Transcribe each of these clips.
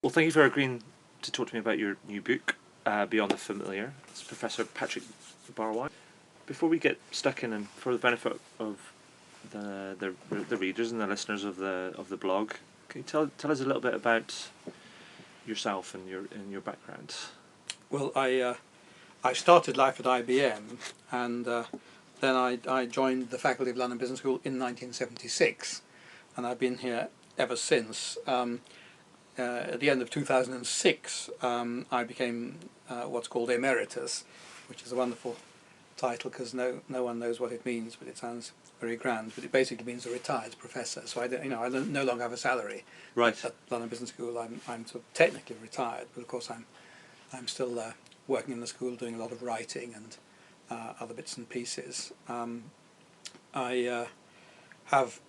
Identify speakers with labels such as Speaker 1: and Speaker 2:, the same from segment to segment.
Speaker 1: Well, thank you for agreeing to talk to me about your new book, Beyond the Familiar. It's Professor Patrick Barwise. Before we get stuck in, and for the benefit of the readers and the listeners of the blog, can you tell us a little bit about yourself and your background?
Speaker 2: Well, I started life at IBM, and then I joined the faculty of London Business School in 1976, and I've been here ever since. At the end of 2006, I became what's called emeritus, which is a wonderful title because no one knows what it means, but it sounds very grand. But it basically means a retired professor. So I no longer have a salary.
Speaker 1: Right.
Speaker 2: At London Business School, I'm sort of technically retired, but of course I'm still working in the school, doing a lot of writing and other bits and pieces. I have,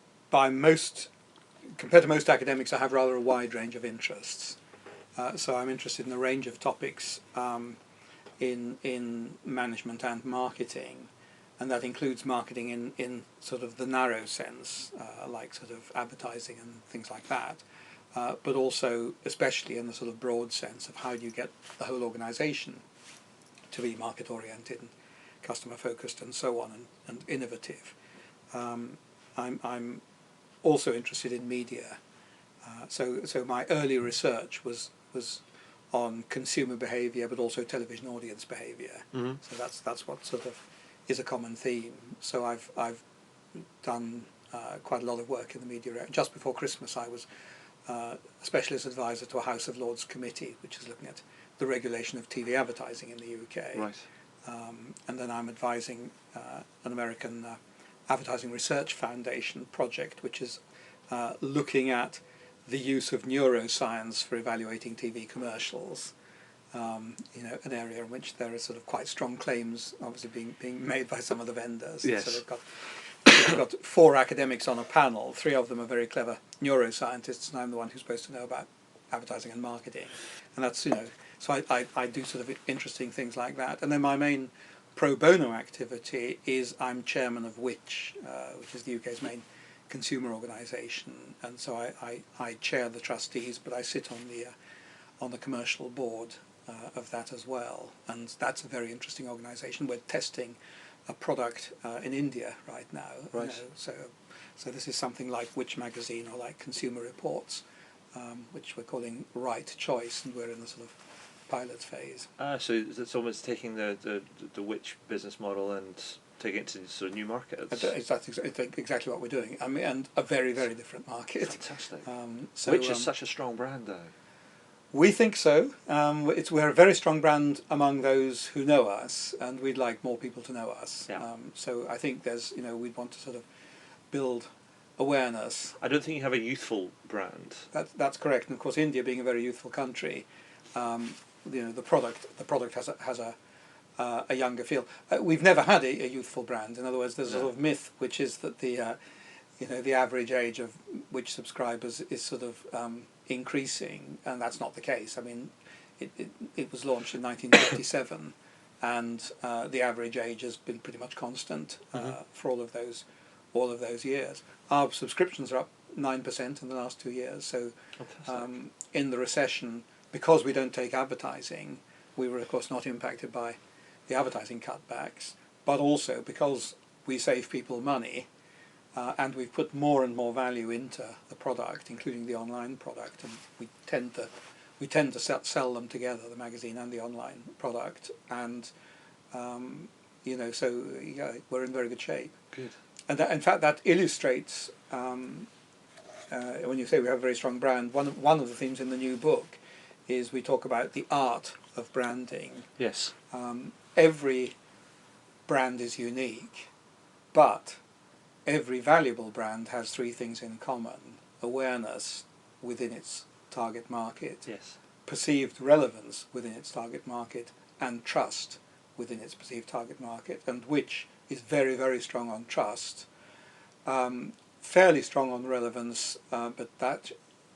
Speaker 2: compared to most academics, I have rather a wide range of interests. So I'm interested in a range of topics in management and marketing, and that includes marketing in sort of the narrow sense, like sort of advertising and things like that, but also especially in the sort of broad sense of how do you get the whole organisation to be market-oriented and customer-focused and so on, and innovative. I'm also interested in media. So my early research was on consumer behaviour, but also television audience behaviour.
Speaker 1: Mm-hmm.
Speaker 2: So that's what sort of is a common theme. So I've done quite a lot of work in the media area. Just before Christmas, I was a specialist advisor to a House of Lords committee, which is looking at the regulation of TV advertising in the UK.
Speaker 1: Right.
Speaker 2: And then I'm advising an American Advertising Research Foundation project, which is looking at the use of neuroscience for evaluating TV commercials. An area in which there are sort of quite strong claims, obviously being made by some of the vendors.
Speaker 1: Yes.
Speaker 2: So they've got 4 academics on a panel. 3 of them are very clever neuroscientists, and I'm the one who's supposed to know about advertising and marketing. And that's so I do sort of interesting things like that. And then my main pro bono activity is I'm chairman of which is the UK's main consumer organisation, and so I chair the trustees, but I sit on the commercial board of that as well, and that's a very interesting organisation. We're testing a product in India right now.
Speaker 1: Right.
Speaker 2: So this is something like Which magazine or like Consumer Reports, which we're calling Right Choice, and we're in the sort of pilot phase.
Speaker 1: So it's almost taking the Which business model and taking it to sort of new markets.
Speaker 2: That's exactly what we're doing. I mean, and a very, very different market.
Speaker 1: Fantastic.
Speaker 2: Which
Speaker 1: is such a strong brand, though.
Speaker 2: We think so. We're a very strong brand among those who know us, and we'd like more people to know us.
Speaker 1: Yeah.
Speaker 2: So I think we'd want to sort of build awareness.
Speaker 1: I don't think you have a youthful brand.
Speaker 2: That's correct. And of course, India being a very youthful country, the product has a younger feel. We've never had a youthful brand. In other words, there's a sort of myth which is that the average age of which subscribers is sort of increasing, and that's not the case. I mean, it was launched in 1957, and the average age has been pretty much constant for all of those years. Our subscriptions are up 9% in the last 2 years. So in the recession, because we don't take advertising, we were of course not impacted by the advertising cutbacks, but also because we save people money, and we've put more and more value into the product, including the online product, and we tend to sell them together, the magazine and the online product, and so we're in very good shape.
Speaker 1: Good.
Speaker 2: And in fact that illustrates when you say we have a very strong brand. One of the themes in the new book is we talk about the art of branding.
Speaker 1: Yes.
Speaker 2: Every brand is unique, but every valuable brand has 3 things in common: awareness within its target market,
Speaker 1: Yes.
Speaker 2: perceived relevance within its target market, and trust within its perceived target market. And which is very, very strong on trust, fairly strong on relevance, but that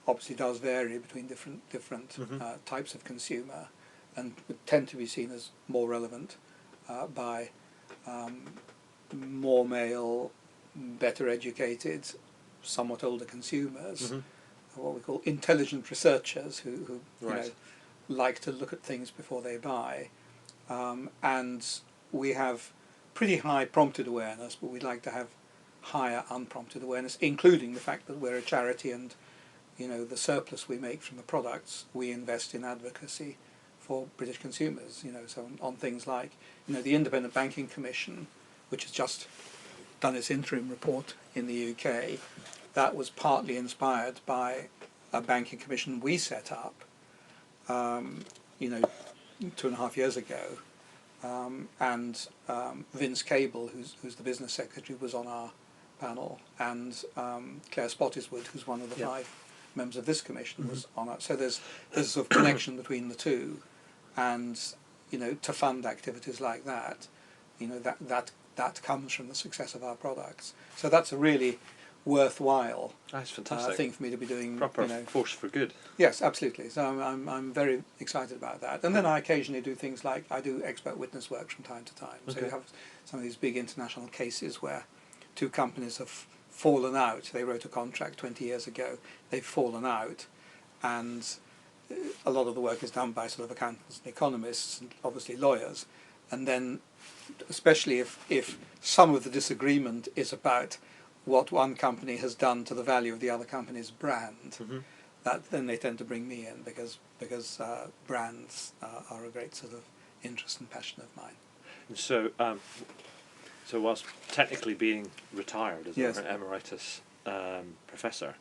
Speaker 2: obviously does vary between different types of consumer, and would tend to be seen as more relevant by more male, better educated, somewhat older consumers. what we call intelligent researchers who
Speaker 1: Right.
Speaker 2: like to look at things before they buy, and we have pretty high prompted awareness, but we'd like to have higher unprompted awareness, including the fact that we're a charity, and the surplus we make from the products we invest in advocacy for British consumers. So on things like the Independent Banking Commission, which has just done its interim report in the UK, that was partly inspired by a banking commission we set up, 2.5 years ago, and Vince Cable, who's the business secretary, was on our panel, and Claire Spottiswoode, who's one of the 5 members of this commission, was on it. So there's a sort of connection between the two, and to fund activities like that, that comes from the success of our products. So that's a really worthwhile
Speaker 1: That's fantastic.
Speaker 2: thing for me to be doing.
Speaker 1: Proper force for good.
Speaker 2: Yes, absolutely. So I'm very excited about that. And then I occasionally do things like I do expert witness work from time to time. So you have some of these big international cases where 2 companies have fallen out. They wrote a contract 20 years ago. They've fallen out, and a lot of the work is done by sort of accountants and economists and obviously lawyers. And then, especially if some of the disagreement is about what one company has done to the value of the other company's brand, that then they tend to bring me in because brands are a great sort of interest and passion of mine.
Speaker 1: So, so whilst technically being retired as an emeritus professor,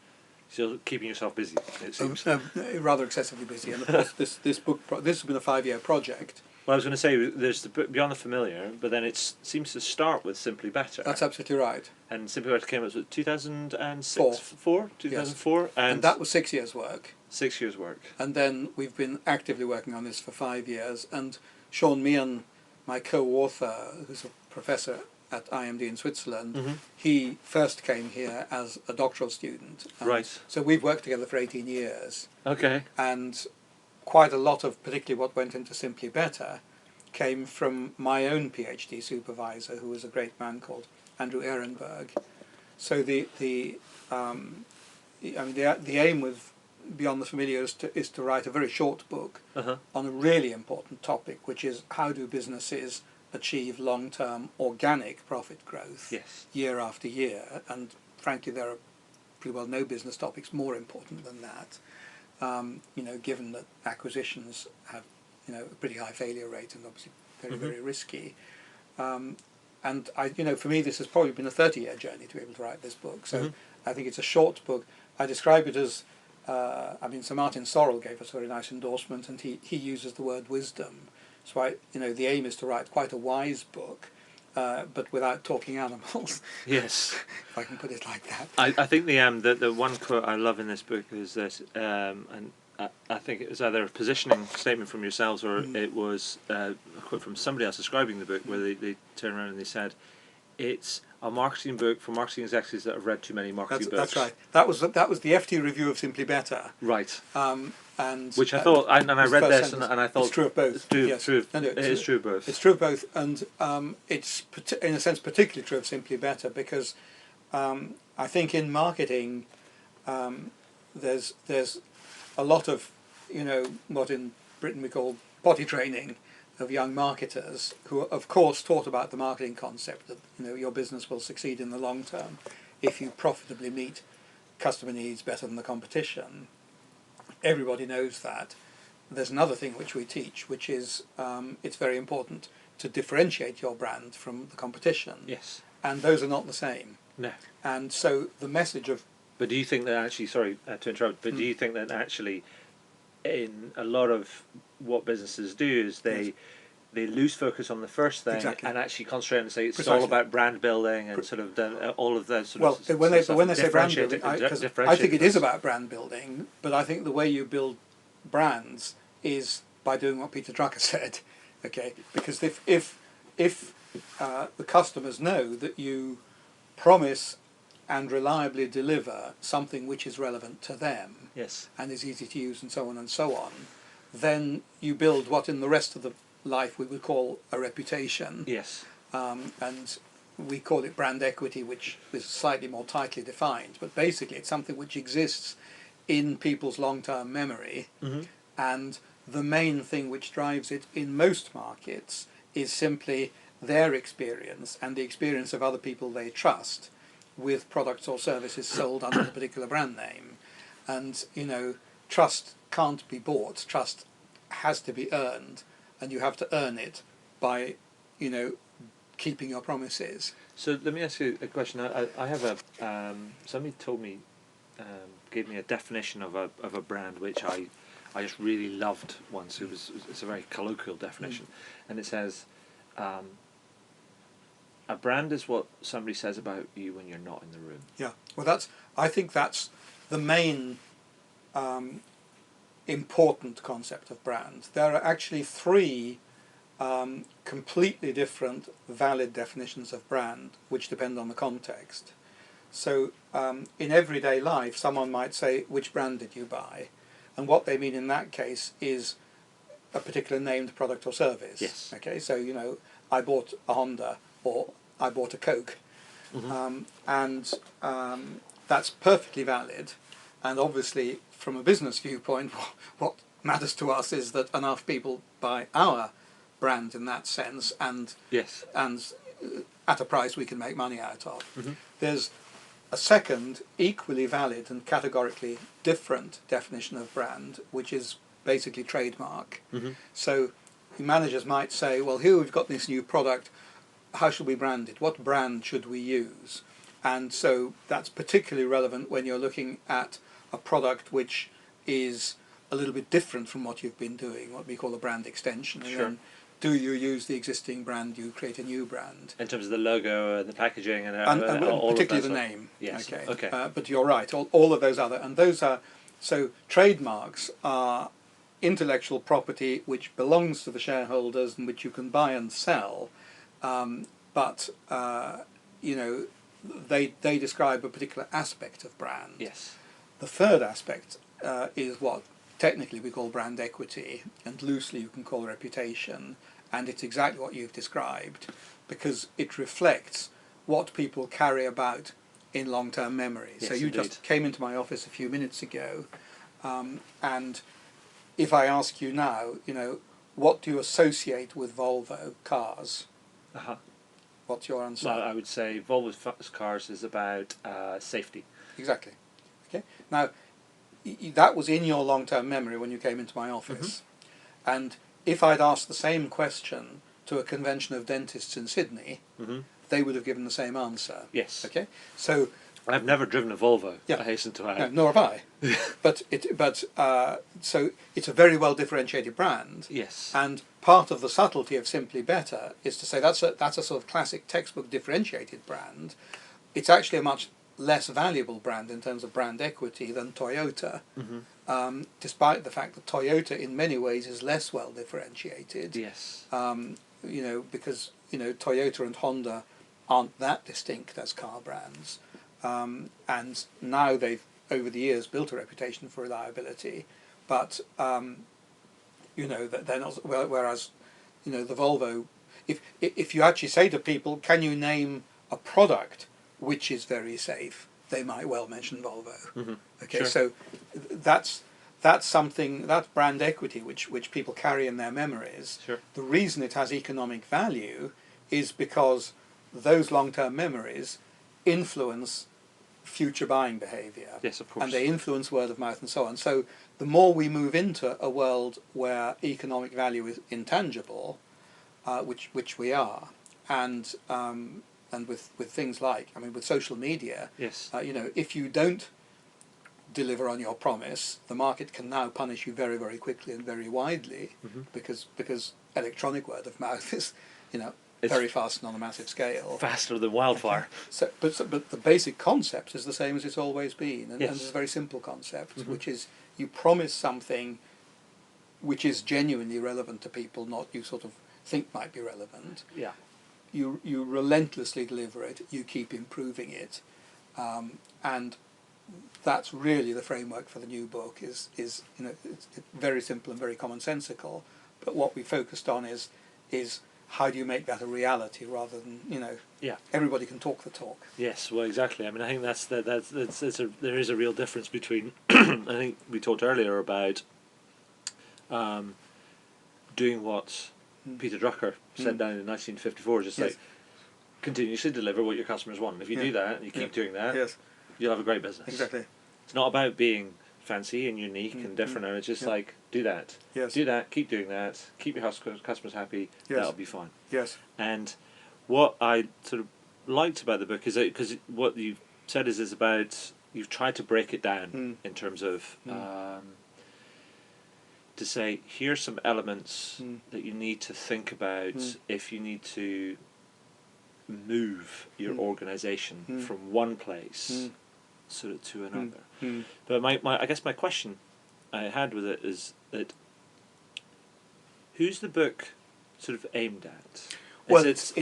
Speaker 1: still keeping yourself busy, it seems.
Speaker 2: Rather excessively busy, and of course this book this has been a 5-year project.
Speaker 1: Well, I was going to say there's the book Beyond the Familiar, but then it seems to start with Simply Better.
Speaker 2: That's absolutely right.
Speaker 1: And Simply Better came out in 2006, 2004,
Speaker 2: yes. And that was 6 years' work.
Speaker 1: 6 years' work.
Speaker 2: And then we've been actively working on this for 5 years. And Sean Meehan, my co-author, who's a professor at IMD in Switzerland, he first came here as a doctoral student.
Speaker 1: Right.
Speaker 2: So we've worked together for 18 years.
Speaker 1: Okay.
Speaker 2: And quite a lot of, particularly what went into Simply Better, came from my own PhD supervisor, who was a great man called Andrew Ehrenberg. So the aim with Beyond the Familiar is to write a very short book on a really important topic, which is how do businesses achieve long-term organic profit growth year after year. And frankly, there are pretty well no business topics more important than that. Given that acquisitions have, a pretty high failure rate and obviously very, very risky. And for me, this has probably been a 30-year journey to be able to write this book. So I think it's a short book. I describe it as, Sir Martin Sorrell gave us a very nice endorsement, and he uses the word wisdom. So the aim is to write quite a wise book, but without talking animals.
Speaker 1: Yes.
Speaker 2: If I can put it like that.
Speaker 1: I think the one quote I love in this book is this, and I think it was either a positioning statement from yourselves or it was a quote from somebody else describing the book, where they turned around and they said, "It's a marketing book for marketing executives that have read too many marketing books."
Speaker 2: That's right. That was the FT review of Simply Better.
Speaker 1: Right.
Speaker 2: And
Speaker 1: which I thought, and I read this and I thought
Speaker 2: it's true of both.
Speaker 1: It
Speaker 2: Yes.
Speaker 1: is true of both.
Speaker 2: It's true of both, and it's in a sense particularly true of Simply Better because I think in marketing there's a lot of what in Britain we call potty training of young marketers who are, of course, taught about the marketing concept that your business will succeed in the long term if you profitably meet customer needs better than the competition. Everybody knows that. There's another thing which we teach, which is it's very important to differentiate your brand from the competition.
Speaker 1: Yes.
Speaker 2: And those are not the same.
Speaker 1: No.
Speaker 2: And so the message of...
Speaker 1: But do you think that actually, sorry to interrupt, but do you think that actually in a lot of what businesses do is they lose focus on the first thing and actually concentrate and say it's all about brand building and sort of all of those sort of
Speaker 2: when they say brand building, I think it is about brand building, but I think the way you build brands is by doing what Peter Drucker said, okay? Because if the customers know that you promise and reliably deliver something which is relevant to them and is easy to use and so on, then you build what in the rest of the life we would call a reputation.
Speaker 1: Yes.
Speaker 2: And we call it brand equity, which is slightly more tightly defined, but basically it's something which exists in people's long-term memory,
Speaker 1: Mm-hmm.
Speaker 2: and the main thing which drives it in most markets is simply their experience and the experience of other people they trust with products or services sold under the particular brand name. And, trust can't be bought. Trust has to be earned, and you have to earn it by, keeping your promises.
Speaker 1: So let me ask you a question. I have somebody told me, gave me a definition of a brand which I just really loved once. It's a very colloquial definition, and it says, a brand is what somebody says about you when you're not in the room.
Speaker 2: Yeah, well, I think that's the main important concept of brand. There are actually three completely different valid definitions of brand, which depend on the context. So in everyday life, someone might say, which brand did you buy? And what they mean in that case is a particular named product or service.
Speaker 1: Yes.
Speaker 2: Okay, so, I bought a Honda, or I bought a Coke.
Speaker 1: Mm-hmm.
Speaker 2: And that's perfectly valid. And obviously, from a business viewpoint, what matters to us is that enough people buy our brand in that sense, and
Speaker 1: Yes.
Speaker 2: At a price we can make money out of.
Speaker 1: Mm-hmm.
Speaker 2: There's a second, equally valid and categorically different definition of brand, which is basically trademark.
Speaker 1: Mm-hmm.
Speaker 2: So managers might say, well, here we've got this new product, how should we brand it? What brand should we use? And so that's particularly relevant when you're looking at a product which is a little bit different from what you've been doing, what we call a brand extension. And
Speaker 1: Sure.
Speaker 2: then do you use the existing brand, do you create a new brand?
Speaker 1: In terms of the logo and the packaging and all
Speaker 2: Particularly
Speaker 1: of
Speaker 2: the
Speaker 1: that
Speaker 2: name.
Speaker 1: Yes.
Speaker 2: Okay.
Speaker 1: Okay.
Speaker 2: But you're right, all of those other, and those are, so trademarks are intellectual property which belongs to the shareholders and which you can buy and sell, but they describe a particular aspect of brand.
Speaker 1: Yes.
Speaker 2: The third aspect is what technically we call brand equity, and loosely you can call reputation, and it's exactly what you've described, because it reflects what people carry about in long-term memory.
Speaker 1: Yes,
Speaker 2: so you
Speaker 1: indeed.
Speaker 2: just came into my office a few minutes ago, and if I ask you now, what do you associate with Volvo cars?
Speaker 1: Uh-huh.
Speaker 2: What's your answer?
Speaker 1: Well, I would say Volvo cars is about safety.
Speaker 2: Exactly. Okay. Now, that was in your long-term memory when you came into my office. And if I'd asked the same question to a convention of dentists in Sydney, they would have given the same answer.
Speaker 1: Yes.
Speaker 2: Okay. So
Speaker 1: I've never driven a Volvo.
Speaker 2: Yeah.
Speaker 1: I hasten to add.
Speaker 2: no, nor have I. So it's a very well differentiated brand.
Speaker 1: Yes.
Speaker 2: And part of the subtlety of Simply Better is to say that's a sort of classic textbook differentiated brand. It's actually a much less valuable brand in terms of brand equity than Toyota, despite the fact that Toyota in many ways is less well differentiated.
Speaker 1: Yes.
Speaker 2: Because Toyota and Honda aren't that distinct as car brands, and now they've over the years built a reputation for reliability, but that they're not. Whereas the Volvo, if you actually say to people, can you name a product which is very safe, they might well mention Volvo. Okay,
Speaker 1: Sure.
Speaker 2: so that's something, that's brand equity which people carry in their memories.
Speaker 1: Sure.
Speaker 2: The reason it has economic value is because those long-term memories influence future buying behaviour.
Speaker 1: Yes, of course.
Speaker 2: And they influence word of mouth and so on. So the more we move into a world where economic value is intangible, which we are, and with things like, with social media,
Speaker 1: Yes.
Speaker 2: if you don't deliver on your promise, the market can now punish you very, very quickly and very widely, because electronic word of mouth is,
Speaker 1: It's
Speaker 2: very fast and on a massive scale.
Speaker 1: faster than wildfire.
Speaker 2: But the basic concept is the same as it's always been, and
Speaker 1: Yes.
Speaker 2: it's a very simple concept, which is you promise something which is genuinely relevant to people, not you sort of think might be relevant.
Speaker 1: Yeah.
Speaker 2: You relentlessly deliver it. You keep improving it, and that's really the framework for the new book. Is it's very simple and very commonsensical. But what we focused on is how do you make that a reality rather than,
Speaker 1: Yeah.
Speaker 2: everybody can talk the talk.
Speaker 1: Yes, well, exactly. I mean, I think there is a real difference between. I think we talked earlier about doing what Peter Drucker said down in 1954, just
Speaker 2: Yes.
Speaker 1: like continuously deliver what your customers want. If you do that and you keep doing that,
Speaker 2: Yes.
Speaker 1: you'll have a great business.
Speaker 2: Exactly.
Speaker 1: It's not about being fancy and unique and different, and it's just like do that.
Speaker 2: Yes.
Speaker 1: Do that. Keep doing that. Keep your customers happy.
Speaker 2: Yes.
Speaker 1: That'll be fine.
Speaker 2: Yes.
Speaker 1: And what I sort of liked about the book is that because what you've said is about you've tried to break it down in terms of to say here's some elements that you need to think about if you need to move your organisation from one place sort of to another. But my I guess my question I had with it is that who's the book sort of aimed at?
Speaker 2: Well, it's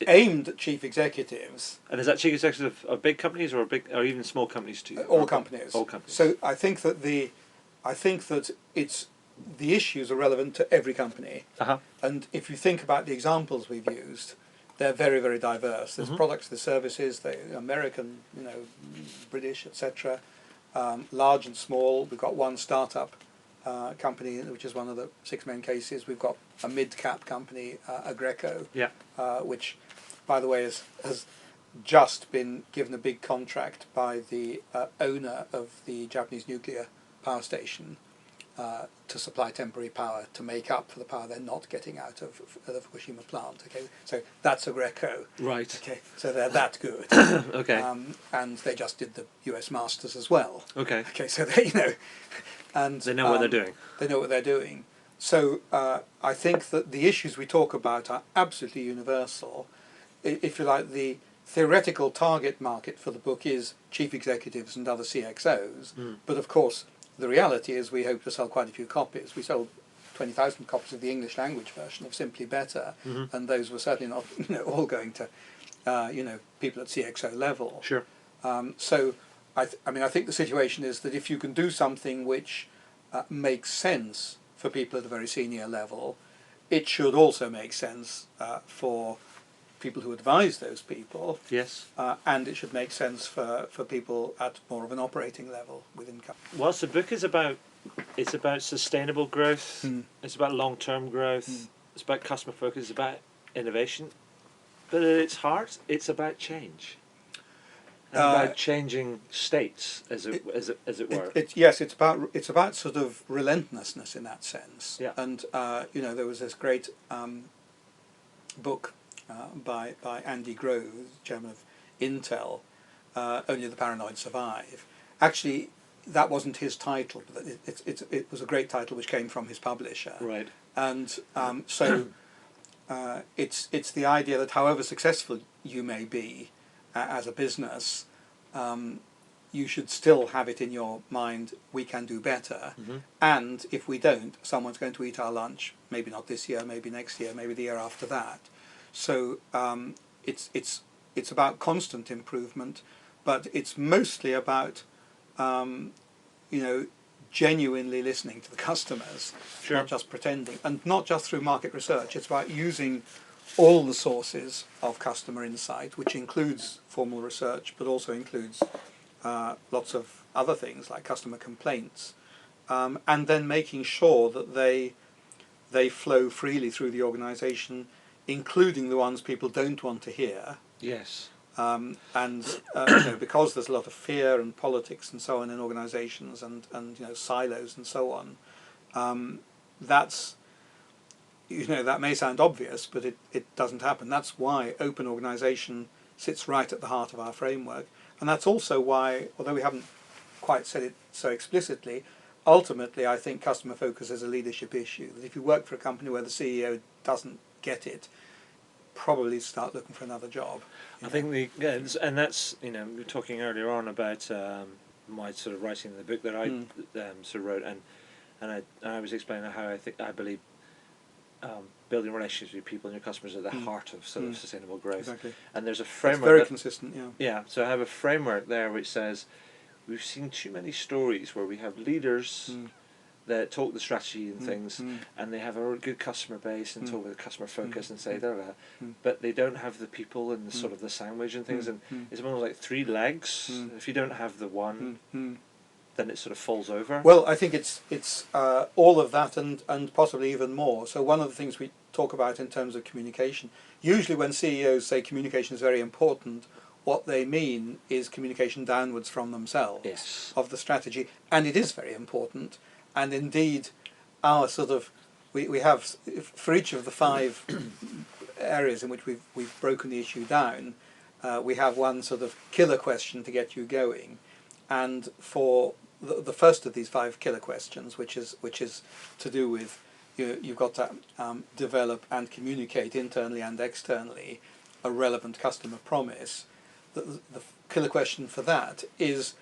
Speaker 2: aimed at chief executives.
Speaker 1: And is that chief executive of big companies or even small companies too?
Speaker 2: All companies.
Speaker 1: All companies.
Speaker 2: So I think that the issues are relevant to every company. And if you think about the examples we've used, they're very, very diverse. There's products, there's services, they're American, British, etc. Large and small. We've got one startup company, which is one of the 6 main cases. We've got a mid-cap company, Agreco, which, by the way, has just been given a big contract by the owner of the Japanese nuclear power station to supply temporary power to make up for the power they're not getting out of the Fukushima plant. Okay, so that's Agreco.
Speaker 1: Right.
Speaker 2: Okay, so they're that good.
Speaker 1: Okay.
Speaker 2: And they just did the US Masters as well.
Speaker 1: Okay.
Speaker 2: Okay, so they and
Speaker 1: they know what they're doing.
Speaker 2: They know what they're doing. So I think that the issues we talk about are absolutely universal. If you like, the theoretical target market for the book is chief executives and other CXOs, but of course the reality is we hope to sell quite a few copies. We sold 20,000 copies of the English language version of Simply Better, and those were certainly not all going to people at CXO level.
Speaker 1: Sure.
Speaker 2: So I think the situation is that if you can do something which makes sense for people at a very senior level, it should also make sense for people who advise those people.
Speaker 1: Yes.
Speaker 2: And it should make sense for people at more of an operating level within companies.
Speaker 1: Whilst the book is about sustainable growth, it's about long-term growth, it's about customer focus, it's about innovation, but at its heart, it's about change. And about changing states, as it were.
Speaker 2: Yes, it's about sort of relentlessness in that sense.
Speaker 1: Yeah.
Speaker 2: And there was this great book by Andy Grove, chairman of Intel, Only the Paranoid Survive. Actually, that wasn't his title, but it was a great title which came from his publisher.
Speaker 1: Right.
Speaker 2: And so it's the idea that however successful you may be as a business, you should still have it in your mind, we can do better. And if we don't, someone's going to eat our lunch, maybe not this year, maybe next year, maybe the year after that. So it's about constant improvement, but it's mostly about genuinely listening to the customers,
Speaker 1: Sure.
Speaker 2: not just pretending, and not just through market research. It's about using all the sources of customer insight, which includes formal research, but also includes lots of other things like customer complaints, and then making sure that they flow freely through the organisation, including the ones people don't want to hear.
Speaker 1: Yes.
Speaker 2: Because there's a lot of fear and politics and so on in organisations and silos and so on, that's that may sound obvious, but it doesn't happen. That's why open organisation sits right at the heart of our framework, and that's also why, although we haven't quite said it so explicitly, ultimately I think customer focus is a leadership issue. That if you work for a company where the CEO doesn't get it, probably start looking for another job.
Speaker 1: I think and that's we were talking earlier on about my sort of writing the book that I sort of wrote, and I was explaining how I believe building relationships with people and your customers are the heart of sort of sustainable growth.
Speaker 2: Exactly.
Speaker 1: And there's a framework.
Speaker 2: It's very consistent. Yeah.
Speaker 1: Yeah. So I have a framework there which says we've seen too many stories where we have leaders that talk the strategy and things, and they have a good customer base and talk with a customer focus and say but they don't have the people and the sort of the sandwich and things, and it's almost like three legs. If you don't have the one, then it sort of falls over.
Speaker 2: Well, I think it's all of that and possibly even more. So one of the things we talk about in terms of communication, usually when CEOs say communication is very important, what they mean is communication downwards from themselves of the strategy, and it is very important. And indeed, our sort of we have for each of the 5 areas in which we've broken the issue down, we have one sort of killer question to get you going, and for the first of these 5 killer questions, which is to do with you've got to develop and communicate internally and externally a relevant customer promise. The killer question for that is,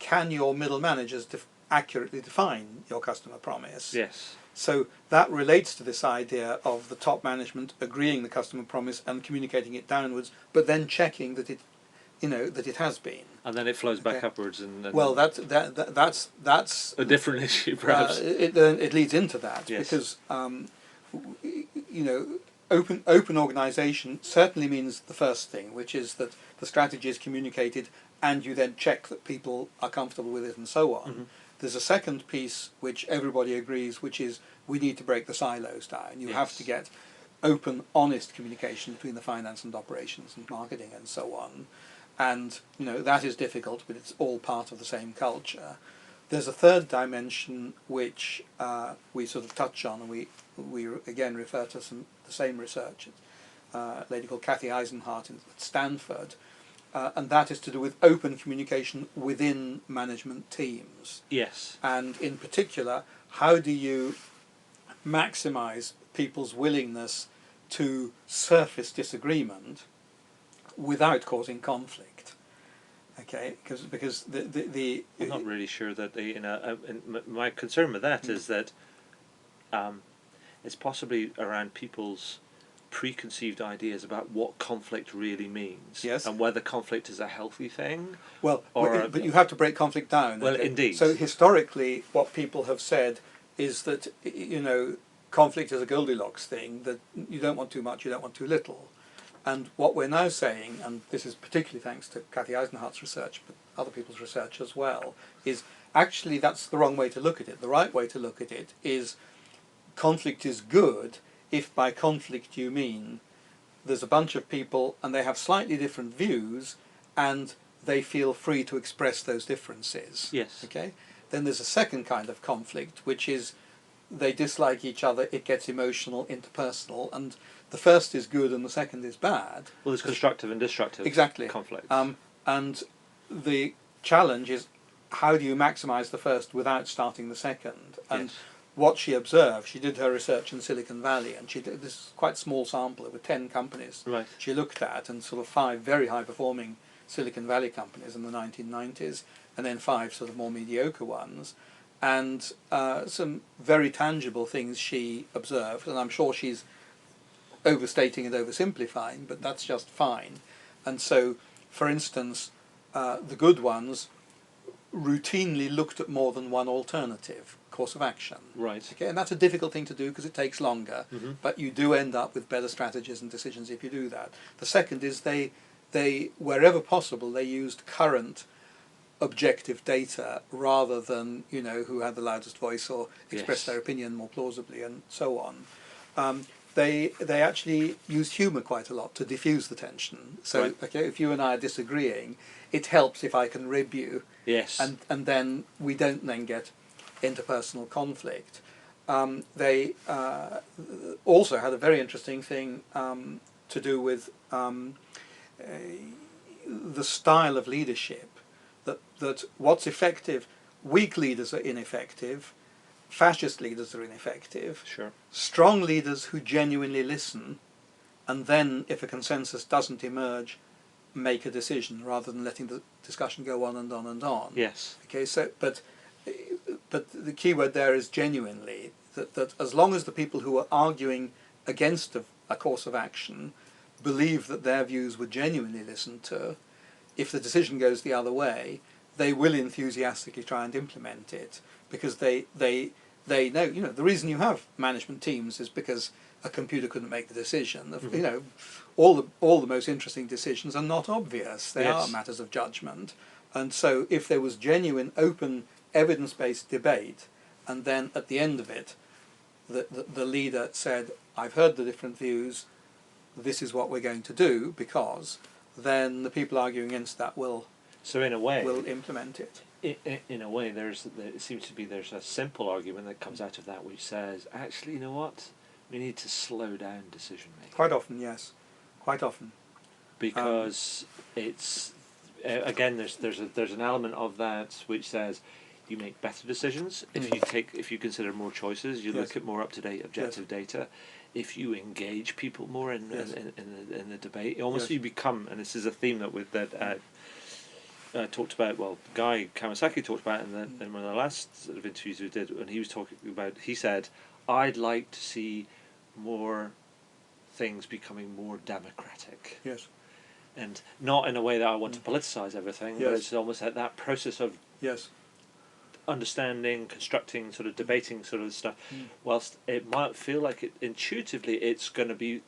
Speaker 2: can your middle managers accurately define your customer promise?
Speaker 1: Yes.
Speaker 2: So that relates to this idea of the top management agreeing the customer promise and communicating it downwards, but then checking that it, that it has been.
Speaker 1: And then it flows back upwards, and
Speaker 2: well, that's
Speaker 1: a different issue, perhaps.
Speaker 2: It leads into that because open organisation certainly means the first thing, which is that the strategy is communicated, and you then check that people are comfortable with it, and so on. There's a second piece which everybody agrees, which is we need to break the silos down. You have to get open, honest communication between the finance and operations and marketing and so on. And that is difficult, but it's all part of the same culture. There's a third dimension which we sort of touch on, and we again refer to the same research. A lady called Kathy Eisenhart at Stanford. And that is to do with open communication within management teams.
Speaker 1: Yes.
Speaker 2: And in particular, how do you maximise people's willingness to surface disagreement without causing conflict? Okay, because the
Speaker 1: I'm not really sure that my concern with that is that it's possibly around people's preconceived ideas about what conflict really means, and whether conflict is a healthy thing.
Speaker 2: Well, but you have to break conflict down.
Speaker 1: Well, indeed.
Speaker 2: So historically, what people have said is that conflict is a Goldilocks thing, that you don't want too much, you don't want too little. And what we're now saying, and this is particularly thanks to Kathy Eisenhart's research, but other people's research as well, is actually that's the wrong way to look at it. The right way to look at it is conflict is good if by conflict you mean there's a bunch of people and they have slightly different views and they feel free to express those differences.
Speaker 1: Yes.
Speaker 2: Okay? Then there's a second kind of conflict, which is they dislike each other, it gets emotional, interpersonal, and the first is good and the second is bad.
Speaker 1: Well, there's constructive and destructive conflicts.
Speaker 2: And the challenge is, how do you maximise the first without starting the second? And what she observed, she did her research in Silicon Valley, and she did this quite small sample. There were 10 companies she looked at, and sort of 5 very high-performing Silicon Valley companies in the 1990s, and then 5 sort of more mediocre ones. And some very tangible things she observed, and I'm sure she's overstating and oversimplifying, but that's just fine. And so, for instance, the good ones routinely looked at more than one alternative course of action.
Speaker 1: Right.
Speaker 2: Okay, and that's a difficult thing to do because it takes longer, but you do end up with better strategies and decisions if you do that. The second is they wherever possible, they used current objective data rather than who had the loudest voice or expressed their opinion more plausibly and so on. They actually used humour quite a lot to diffuse the tension. So if you and I are disagreeing, it helps if I can rib you.
Speaker 1: Yes.
Speaker 2: And then we don't then get interpersonal conflict. They also had a very interesting thing to do with the style of leadership. That what's effective, weak leaders are ineffective, fascist leaders are ineffective.
Speaker 1: Sure.
Speaker 2: Strong leaders who genuinely listen, and then if a consensus doesn't emerge, make a decision rather than letting the discussion go on and on and on.
Speaker 1: Yes.
Speaker 2: Okay. So, but the key word there is genuinely. That as long as the people who are arguing against a course of action believe that their views were genuinely listened to, if the decision goes the other way, they will enthusiastically try and implement it, because they know, you know, the reason you have management teams is because a computer couldn't make the decision. You know, all the most interesting decisions are not obvious. They are matters of judgment. And so if there was genuine, open, evidence-based debate, and then at the end of it, the leader said, I've heard the different views, this is what we're going to do, because then the people arguing against that will implement it.
Speaker 1: In a way, it seems to be there's a simple argument that comes out of that which says, actually, you know what? We need to slow down decision making.
Speaker 2: Quite often, yes. Quite often.
Speaker 1: Because it's again, there's an element of that which says you make better decisions if you consider more choices. You look at more up to date objective data. If you engage people more in the debate, almost you become, and this is a theme that talked about. Well, Guy Kawasaki talked about in one of the last sort of interviews we did, when he was talking about. He said, "I'd like to see more things becoming more democratic."
Speaker 2: Yes.
Speaker 1: And not in a way that I want to politicise everything, but it's almost like that process of understanding, constructing, sort of debating sort of stuff. Whilst it might feel like intuitively it's going to be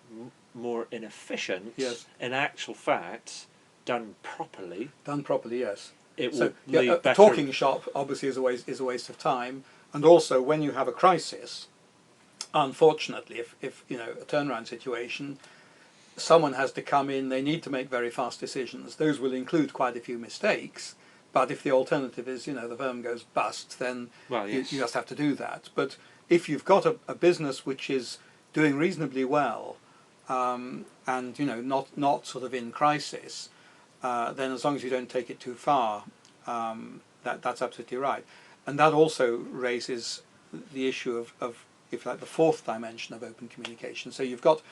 Speaker 1: more inefficient, in actual fact, done properly.
Speaker 2: Done properly, yes.
Speaker 1: It will
Speaker 2: a
Speaker 1: better.
Speaker 2: talking shop obviously is a waste of time, and also when you have a crisis, unfortunately, if you know, a turnaround situation, someone has to come in, they need to make very fast decisions. Those will include quite a few mistakes, but if the alternative is, you know, the firm goes bust, then you just have to do that. But if you've got a business which is doing reasonably well, and, you know, not sort of in crisis, then as long as you don't take it too far, that's absolutely right. And that also raises the issue of, if you like, the fourth dimension of open communication. So you've got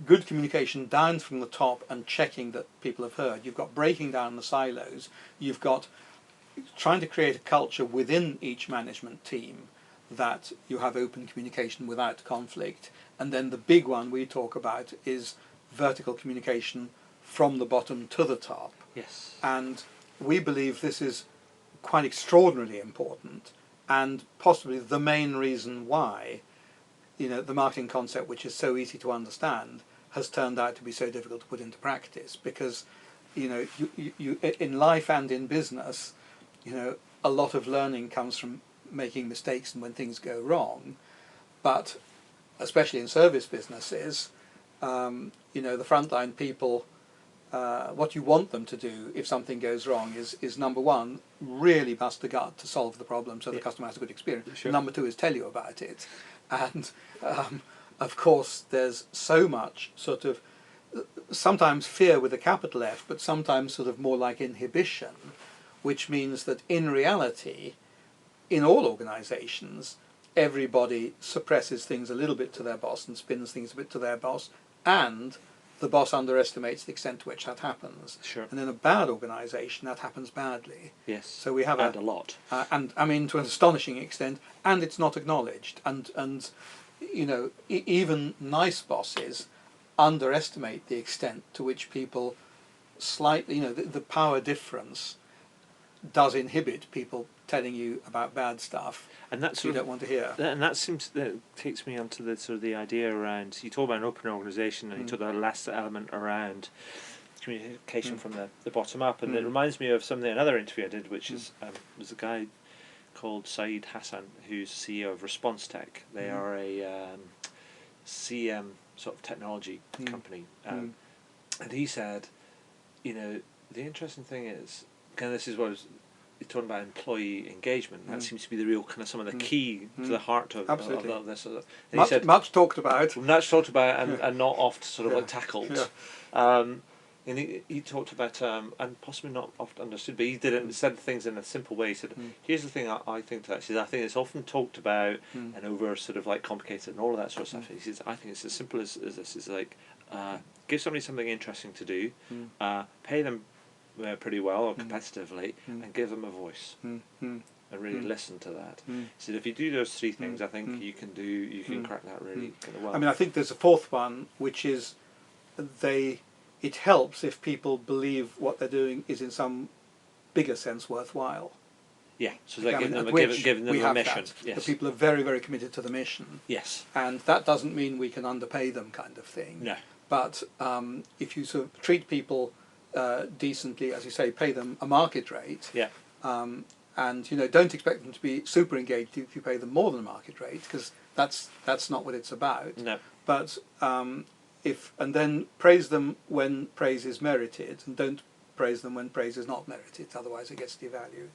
Speaker 2: good communication down from the top and checking that people have heard. You've got breaking down the silos. You've got trying to create a culture within each management team that you have open communication without conflict. And then the big one we talk about is vertical communication from the bottom to the top.
Speaker 1: Yes.
Speaker 2: And we believe this is quite extraordinarily important, and possibly the main reason why, you know, the marketing concept, which is so easy to understand, has turned out to be so difficult to put into practice. Because, you know, you in life and in business, you know, a lot of learning comes from making mistakes and when things go wrong. But especially in service businesses, you know, the frontline people, what you want them to do if something goes wrong is number one, really bust the gut to solve the problem so the customer has a good experience.
Speaker 1: Sure.
Speaker 2: Number two is tell you about it. And of course there's so much sort of, sometimes fear with a capital F, but sometimes sort of more like inhibition, which means that in reality, in all organisations, everybody suppresses things a little bit to their boss and spins things a bit to their boss, and the boss underestimates the extent to which that happens.
Speaker 1: Sure.
Speaker 2: And in a bad organisation, that happens badly.
Speaker 1: Yes.
Speaker 2: So we have
Speaker 1: a lot.
Speaker 2: And I mean, to an astonishing extent, and it's not acknowledged. And you know, even nice bosses underestimate the extent to which people slightly, you know, the power difference does inhibit people telling you about bad stuff,
Speaker 1: and that's
Speaker 2: you don't want to hear.
Speaker 1: And that takes me onto the sort of the idea around. You talk about an open organisation, and you talk about the last element around communication from the bottom up, and it reminds me of another interview I did, which is was a guy called Saeed Hassan, who's CEO of Response Tech. They are a CM sort of technology company, and he said, you know, the interesting thing is, kind of this is what you're talking about, employee engagement. That seems to be the real kind of some of the key to the heart of this.
Speaker 2: Much talked about.
Speaker 1: Much talked about and not oft sort of like tackled.
Speaker 2: Yeah.
Speaker 1: And he talked about, and possibly not often understood, but he did it, said things in a simple way. He said, here's the thing I think that I think it's often talked about and over sort of like complicated and all of that sort of stuff. He says, I think it's as simple as this. Is like, give somebody something interesting to do, pay them pretty well or competitively, and give them a voice. And really listen to that. He said, if you do those three things, I think you can crack that really kind of well.
Speaker 2: I mean, I think there's a fourth one, which is it helps if people believe what they're doing is in some bigger sense worthwhile.
Speaker 1: Yeah, so that
Speaker 2: Okay, I
Speaker 1: giving
Speaker 2: mean,
Speaker 1: them,
Speaker 2: at which
Speaker 1: giving them
Speaker 2: we
Speaker 1: a
Speaker 2: have
Speaker 1: mission.
Speaker 2: that.
Speaker 1: Yes.
Speaker 2: The people are very, very committed to the mission,
Speaker 1: Yes.
Speaker 2: and that doesn't mean we can underpay them, kind of thing.
Speaker 1: No.
Speaker 2: But if you sort of treat people decently, as you say, pay them a market rate,
Speaker 1: Yeah.
Speaker 2: and don't expect them to be super engaged if you pay them more than a market rate, because that's not what it's about.
Speaker 1: No.
Speaker 2: But and then praise them when praise is merited, and don't praise them when praise is not merited. Otherwise, it gets devalued.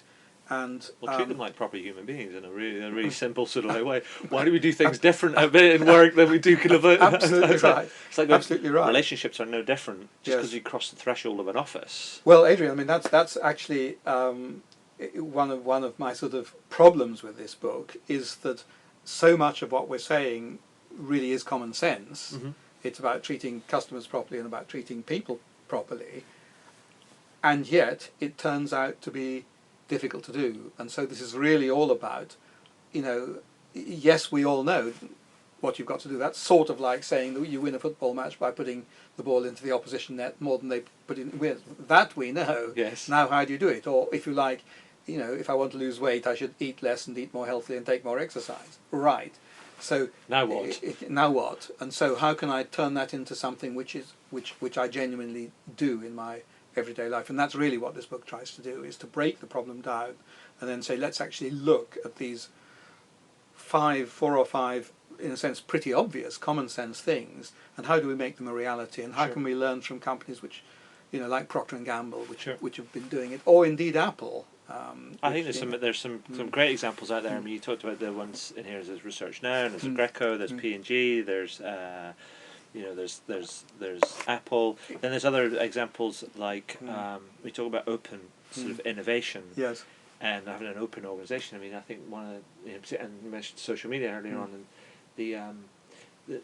Speaker 2: And
Speaker 1: We'll treat them like proper human beings in a really simple sort of like way. Why do we do things different a bit in work than we do kind of?
Speaker 2: Absolutely right.
Speaker 1: It's like
Speaker 2: Absolutely right.
Speaker 1: relationships are no different just because
Speaker 2: Yes.
Speaker 1: you cross the threshold of an office.
Speaker 2: Well, Adrian, I mean that's actually one of my sort of problems with this book is that so much of what we're saying really is common sense.
Speaker 1: Mm-hmm.
Speaker 2: It's about treating customers properly and about treating people properly, and yet it turns out to be difficult to do. And so this is really all about, yes, we all know what you've got to do. That's sort of like saying that you win a football match by putting the ball into the opposition net more than they put in. That we know.
Speaker 1: Yes.
Speaker 2: Now, how do you do it? Or if you like, if I want to lose weight, I should eat less and eat more healthily and take more exercise. Right. So
Speaker 1: now what?
Speaker 2: Now what? And so how can I turn that into something which I genuinely do in my everyday life? And that's really what this book tries to do, is to break the problem down and then say, let's actually look at these four or five, in a sense, pretty obvious common sense things, and how do we make them a reality, and how
Speaker 1: Sure.
Speaker 2: can we learn from companies which, like Procter and Gamble,
Speaker 1: Sure.
Speaker 2: which have been doing it, or indeed Apple.
Speaker 1: I think there's some great examples out there. I mean, you talked about the ones in here. There's Research Now, and there's Greco, there's P&G, there's there's Apple. Then there's other examples like we talk about open sort of innovation.
Speaker 2: Yes.
Speaker 1: And having an open organisation. I mean, I think one of and you mentioned social media earlier on, and the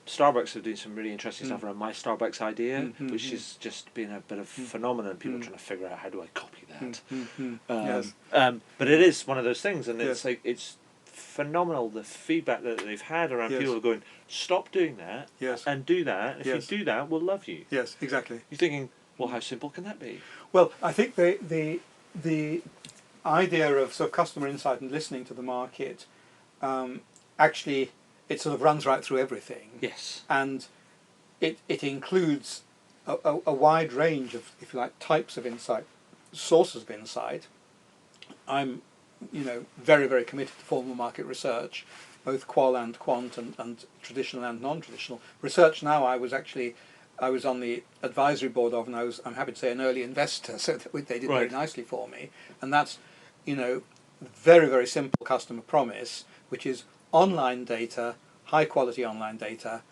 Speaker 1: Starbucks are doing some really interesting stuff around My Starbucks Idea, which is just been a bit of phenomenon. People trying to figure out, how do I copy that?
Speaker 2: Yes.
Speaker 1: But it is one of those things, and
Speaker 2: Yes.
Speaker 1: it's like it's phenomenal the feedback that they've had around
Speaker 2: Yes.
Speaker 1: people going, stop doing that,
Speaker 2: Yes.
Speaker 1: and do that. If
Speaker 2: Yes.
Speaker 1: you do that, we'll love you.
Speaker 2: Yes, exactly.
Speaker 1: You're thinking, well, how simple can that be?
Speaker 2: Well, I think the idea of sort of customer insight and listening to the market, actually, it sort of runs right through everything.
Speaker 1: Yes.
Speaker 2: And it includes a wide range of, if you like, types of insight, sources of insight. I'm, very, very committed to formal market research, both qual and quant, and traditional and non-traditional. Research Now, I was on the advisory board of, and I'm happy to say, an early investor, so that they did very nicely for me. And that's, very, very simple customer promise, which is online data, high quality online data,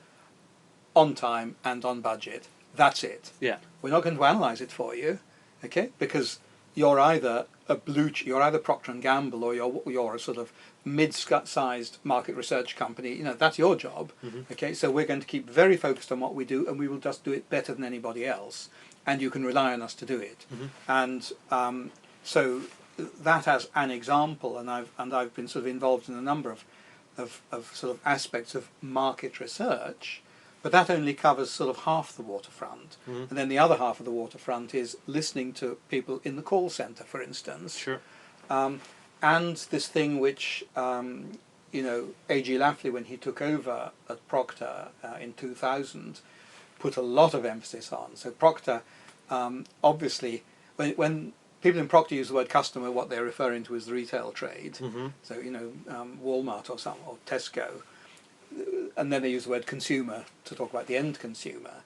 Speaker 2: on time and on budget. That's it.
Speaker 1: Yeah.
Speaker 2: We're not going to analyse it for you, okay? Because you're either you're either Procter and Gamble, or you're a sort of mid-sized market research company. That's your job, okay? So we're going to keep very focused on what we do, and we will just do it better than anybody else, and you can rely on us to do it. And so that as an example, and I've been sort of involved in a number of sort of aspects of market research, but that only covers sort of half the waterfront. And then the other half of the waterfront is listening to people in the call centre, for instance.
Speaker 1: Sure.
Speaker 2: And this thing which, A.G. Lafley, when he took over at Procter in 2000, put a lot of emphasis on. So Procter, obviously, when people in Procter use the word customer, what they're referring to is the retail trade. So, Walmart or Tesco. And then they use the word consumer to talk about the end consumer.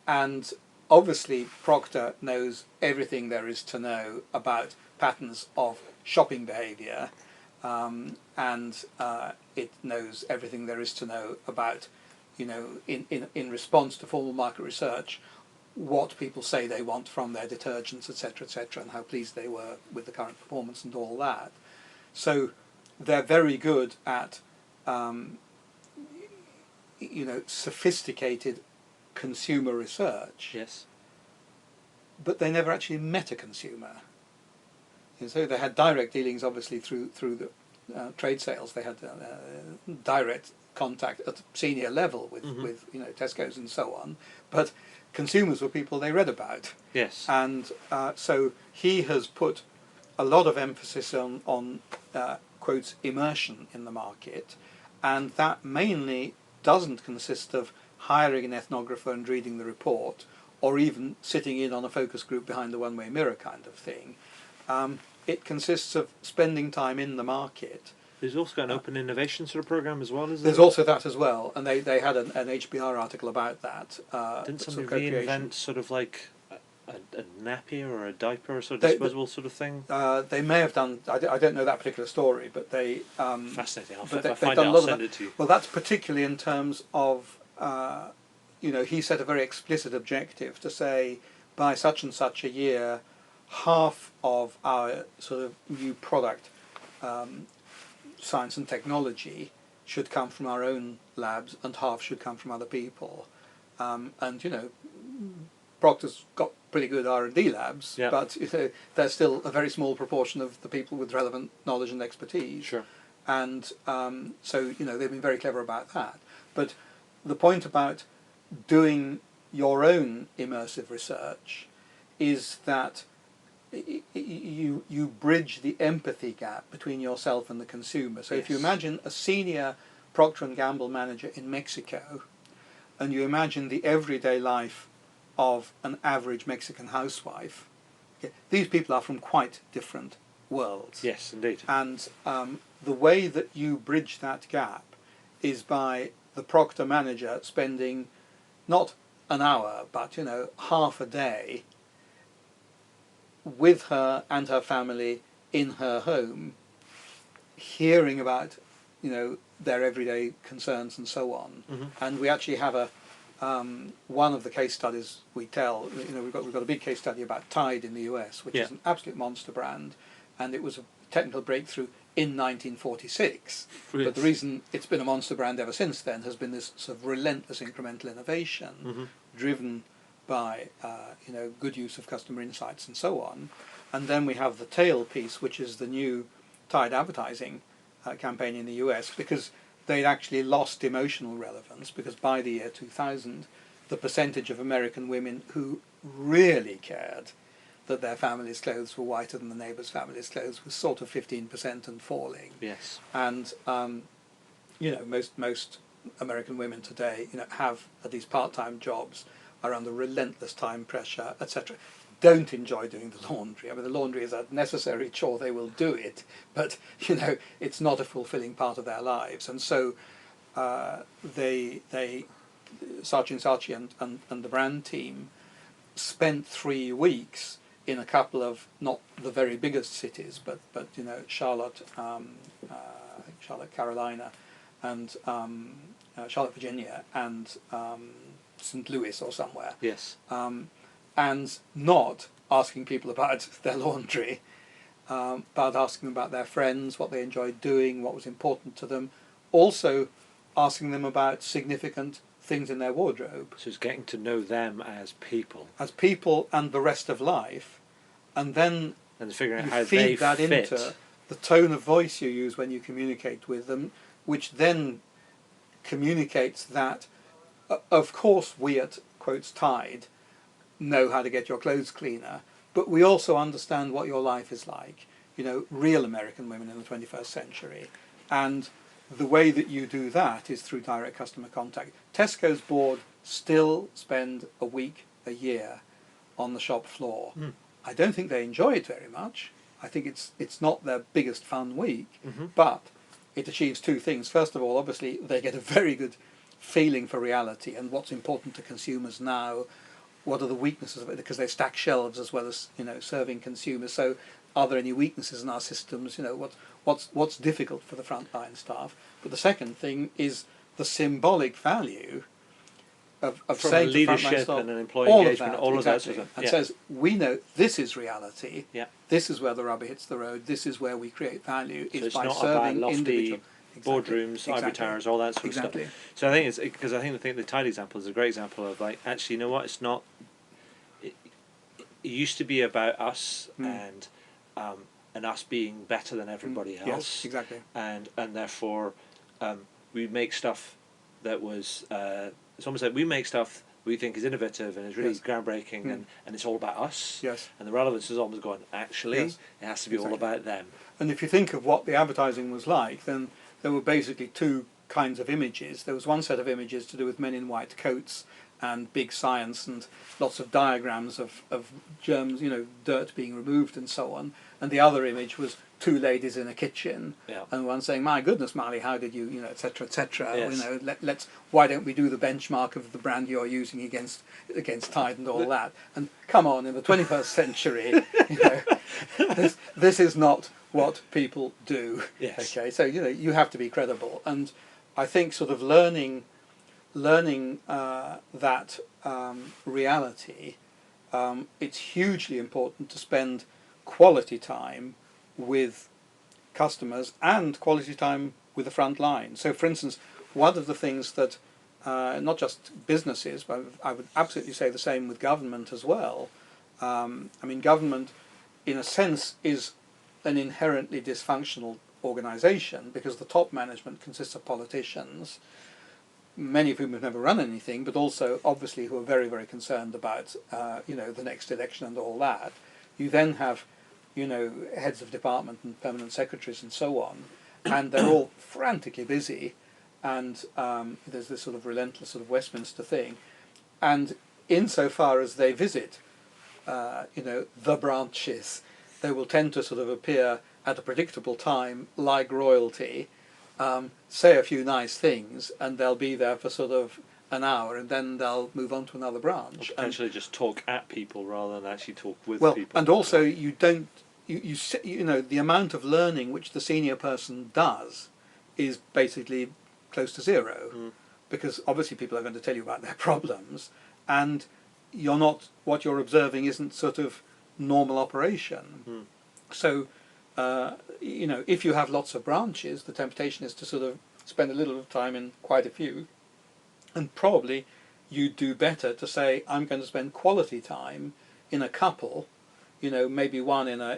Speaker 2: And obviously Procter knows everything there is to know about patterns of shopping behaviour, and it knows everything there is to know about, in response to formal market research, what people say they want from their detergents, etc., and how pleased they were with the current performance and all that. So they're very good at sophisticated consumer research.
Speaker 1: Yes.
Speaker 2: But they never actually met a consumer. And so they had direct dealings, obviously, through the trade sales. They had direct contact at senior level with Tesco's and so on. But consumers were people they read about.
Speaker 1: Yes.
Speaker 2: And so he has put a lot of emphasis on quotes, immersion in the market, and that mainly doesn't consist of hiring an ethnographer and reading the report, or even sitting in on a focus group behind the one-way mirror kind of thing. It consists of spending time in the market.
Speaker 1: There's also got an open innovation sort of program as well, isn't
Speaker 2: There's
Speaker 1: there?
Speaker 2: also that as well, and they had an HBR article about that.
Speaker 1: Didn't
Speaker 2: sort
Speaker 1: somebody
Speaker 2: of co-creation.
Speaker 1: reinvent sort of like a nappy or a diaper or sort of disposable sort of thing?
Speaker 2: They may have done. I don't know that particular story, but they.
Speaker 1: Fascinating.
Speaker 2: But
Speaker 1: If I
Speaker 2: they've
Speaker 1: find it,
Speaker 2: done a
Speaker 1: I'll
Speaker 2: lot of
Speaker 1: send
Speaker 2: that.
Speaker 1: it to you.
Speaker 2: Well, that's particularly in terms of, he set a very explicit objective to say by such and such a year, half of our sort of new product, science and technology, should come from our own labs, and half should come from other people. And Proctor's got pretty good R&D labs,
Speaker 1: Yeah.
Speaker 2: but there's still a very small proportion of the people with relevant knowledge and expertise.
Speaker 1: Sure.
Speaker 2: And so they've been very clever about that. But the point about doing your own immersive research is that you bridge the empathy gap between yourself and the consumer. So if you
Speaker 1: Yes.
Speaker 2: imagine a senior Procter & Gamble manager in Mexico, and you imagine the everyday life of an average Mexican housewife, these people are from quite different worlds.
Speaker 1: Yes, indeed.
Speaker 2: And the way that you bridge that gap is by the Procter manager spending not an hour, but half a day with her and her family in her home, hearing about their everyday concerns and so on.
Speaker 1: Mm-hmm.
Speaker 2: And we actually have one of the case studies we tell. We've got a big case study about Tide in the US, which is an absolute monster brand, and it was a technical breakthrough in 1946.
Speaker 1: Yes.
Speaker 2: But the reason it's been a monster brand ever since then has been this sort of relentless incremental innovation,
Speaker 1: Mm-hmm.
Speaker 2: driven by good use of customer insights and so on. And then we have the tail piece, which is the new Tide advertising campaign in the US, because they'd actually lost emotional relevance, because by the year 2000 the percentage of American women who really cared that their family's clothes were whiter than the neighbour's family's clothes was sort of 15% and falling.
Speaker 1: Yes.
Speaker 2: And most American women today have these part-time jobs, are under relentless time pressure, etc. Don't enjoy doing the laundry. I mean, the laundry is a necessary chore; they will do it, but it's not a fulfilling part of their lives. And so Saatchi & Saatchi and the brand team spent 3 weeks in a couple of not the very biggest cities, but Charlotte, Charlotte, Carolina, and Charlotte, Virginia, and St. Louis or somewhere.
Speaker 1: Yes.
Speaker 2: And not asking people about their laundry, but asking them about their friends, what they enjoyed doing, what was important to them. Also asking them about significant things in their wardrobe.
Speaker 1: So it's getting to know them as people.
Speaker 2: As people and the rest of life. And then
Speaker 1: And figuring out
Speaker 2: you
Speaker 1: how
Speaker 2: feed
Speaker 1: they
Speaker 2: that
Speaker 1: fit.
Speaker 2: into the tone of voice you use when you communicate with them, which then communicates that, of course, we at quotes Tide know how to get your clothes cleaner, but we also understand what your life is like, real American women in the 21st century. And the way that you do that is through direct customer contact. Tesco's board still spend a week a year on the shop floor.
Speaker 1: Mm.
Speaker 2: I don't think they enjoy it very much. I think it's not their biggest fun week,
Speaker 1: Mm-hmm.
Speaker 2: but it achieves two things. First of all, obviously, they get a very good feeling for reality and what's important to consumers now. What are the weaknesses of it? Because they stack shelves as well as serving consumers. So, are there any weaknesses in our systems? What's difficult for the frontline staff? But the second thing is the symbolic value of
Speaker 1: From
Speaker 2: saying to
Speaker 1: leadership
Speaker 2: frontline staff,
Speaker 1: and an employee
Speaker 2: all
Speaker 1: engagement,
Speaker 2: of that,
Speaker 1: all of that
Speaker 2: exactly,
Speaker 1: sort of stuff.
Speaker 2: and
Speaker 1: Yeah.
Speaker 2: says we know this is reality.
Speaker 1: Yeah.
Speaker 2: This is where the rubber hits the road. This is where we create value.
Speaker 1: So
Speaker 2: is
Speaker 1: it's
Speaker 2: by
Speaker 1: not
Speaker 2: serving
Speaker 1: about lofty
Speaker 2: individual
Speaker 1: boardrooms, ivory towers, all that sort of
Speaker 2: Exactly.
Speaker 1: stuff. So I think it's because I think the Tide example is a great example of like actually, you know what? It's not. It used to be about us and us being better than everybody else.
Speaker 2: Yes, exactly.
Speaker 1: And therefore we make stuff that was it's almost like we make stuff we think is innovative and is really
Speaker 2: Yes.
Speaker 1: groundbreaking, and it's all about us.
Speaker 2: Yes.
Speaker 1: And the relevance is almost going, actually,
Speaker 2: Yes.
Speaker 1: it has to be all
Speaker 2: Exactly.
Speaker 1: about them.
Speaker 2: And if you think of what the advertising was like, then there were basically two kinds of images. There was one set of images to do with men in white coats and big science and lots of diagrams of germs, dirt being removed and so on. And the other image was two ladies in a kitchen,
Speaker 1: Yeah.
Speaker 2: and one saying, "My goodness, Marley, how did you, etc., etc."
Speaker 1: Yes.
Speaker 2: Let's. Why don't we do the benchmark of the brand you're using against Tide and all that? And come on, in the 21st century, this is not what people do.
Speaker 1: Yes.
Speaker 2: Okay, so you have to be credible, and I think sort of learning that reality, it's hugely important to spend quality time with customers and quality time with the front line. So, for instance, one of the things that not just businesses, but I would absolutely say the same with government as well. Government, in a sense, is an inherently dysfunctional organisation because the top management consists of politicians, many of whom have never run anything, but also obviously who are very, very concerned about the next election and all that. You then have heads of department and permanent secretaries and so on, and they're all frantically busy, and there's this sort of relentless sort of Westminster thing, and insofar as they visit the branches, they will tend to sort of appear at a predictable time like royalty, say a few nice things, and they'll be there for sort of an hour, and then they'll move on to another branch.
Speaker 1: Or potentially just talk at people rather than actually talk with
Speaker 2: Well,
Speaker 1: people.
Speaker 2: and also you don't, the amount of learning which the senior person does is basically close to zero, because obviously people are going to tell you about their problems, and what you're observing isn't sort of normal operation. So, if you have lots of branches, the temptation is to sort of spend a little time in quite a few, and probably you do better to say, I'm going to spend quality time in a couple, maybe one in a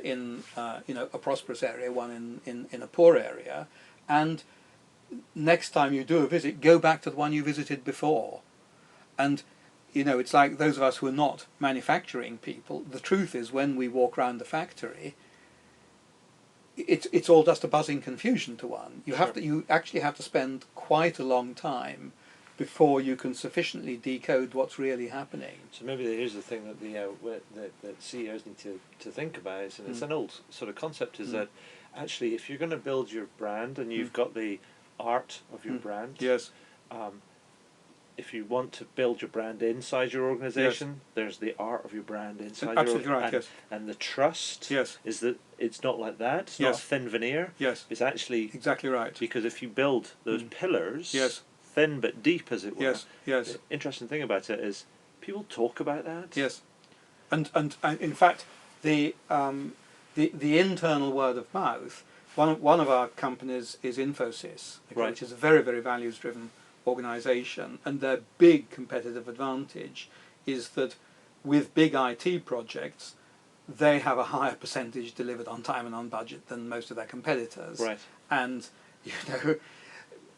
Speaker 2: prosperous area, one in a poor area, and next time you do a visit, go back to the one you visited before. And it's like those of us who are not manufacturing people. The truth is, when we walk around the factory, it's all just a buzzing confusion to one. You actually have to spend quite a long time before you can sufficiently decode what's really happening.
Speaker 1: So maybe here's the thing that that CEOs need to think about, and it's an old sort of concept, is that actually if you're going to build your brand and you've got the art of your brand,
Speaker 2: yes,
Speaker 1: if you want to build your brand inside your organisation, there's the art of your brand inside
Speaker 2: absolutely
Speaker 1: your
Speaker 2: right.
Speaker 1: And the trust is that it's not like that. It's not a thin veneer.
Speaker 2: Yes,
Speaker 1: it's actually
Speaker 2: exactly right.
Speaker 1: Because if you build those pillars, thin but deep, as it were.
Speaker 2: Yes.
Speaker 1: The interesting thing about it is people talk about that.
Speaker 2: Yes, and in fact, the internal word of mouth. One of our companies is Infosys, which is a very, very values driven organisation, and their big competitive advantage is that with big IT projects, they have a higher percentage delivered on time and on budget than most of their competitors.
Speaker 1: Right.
Speaker 2: And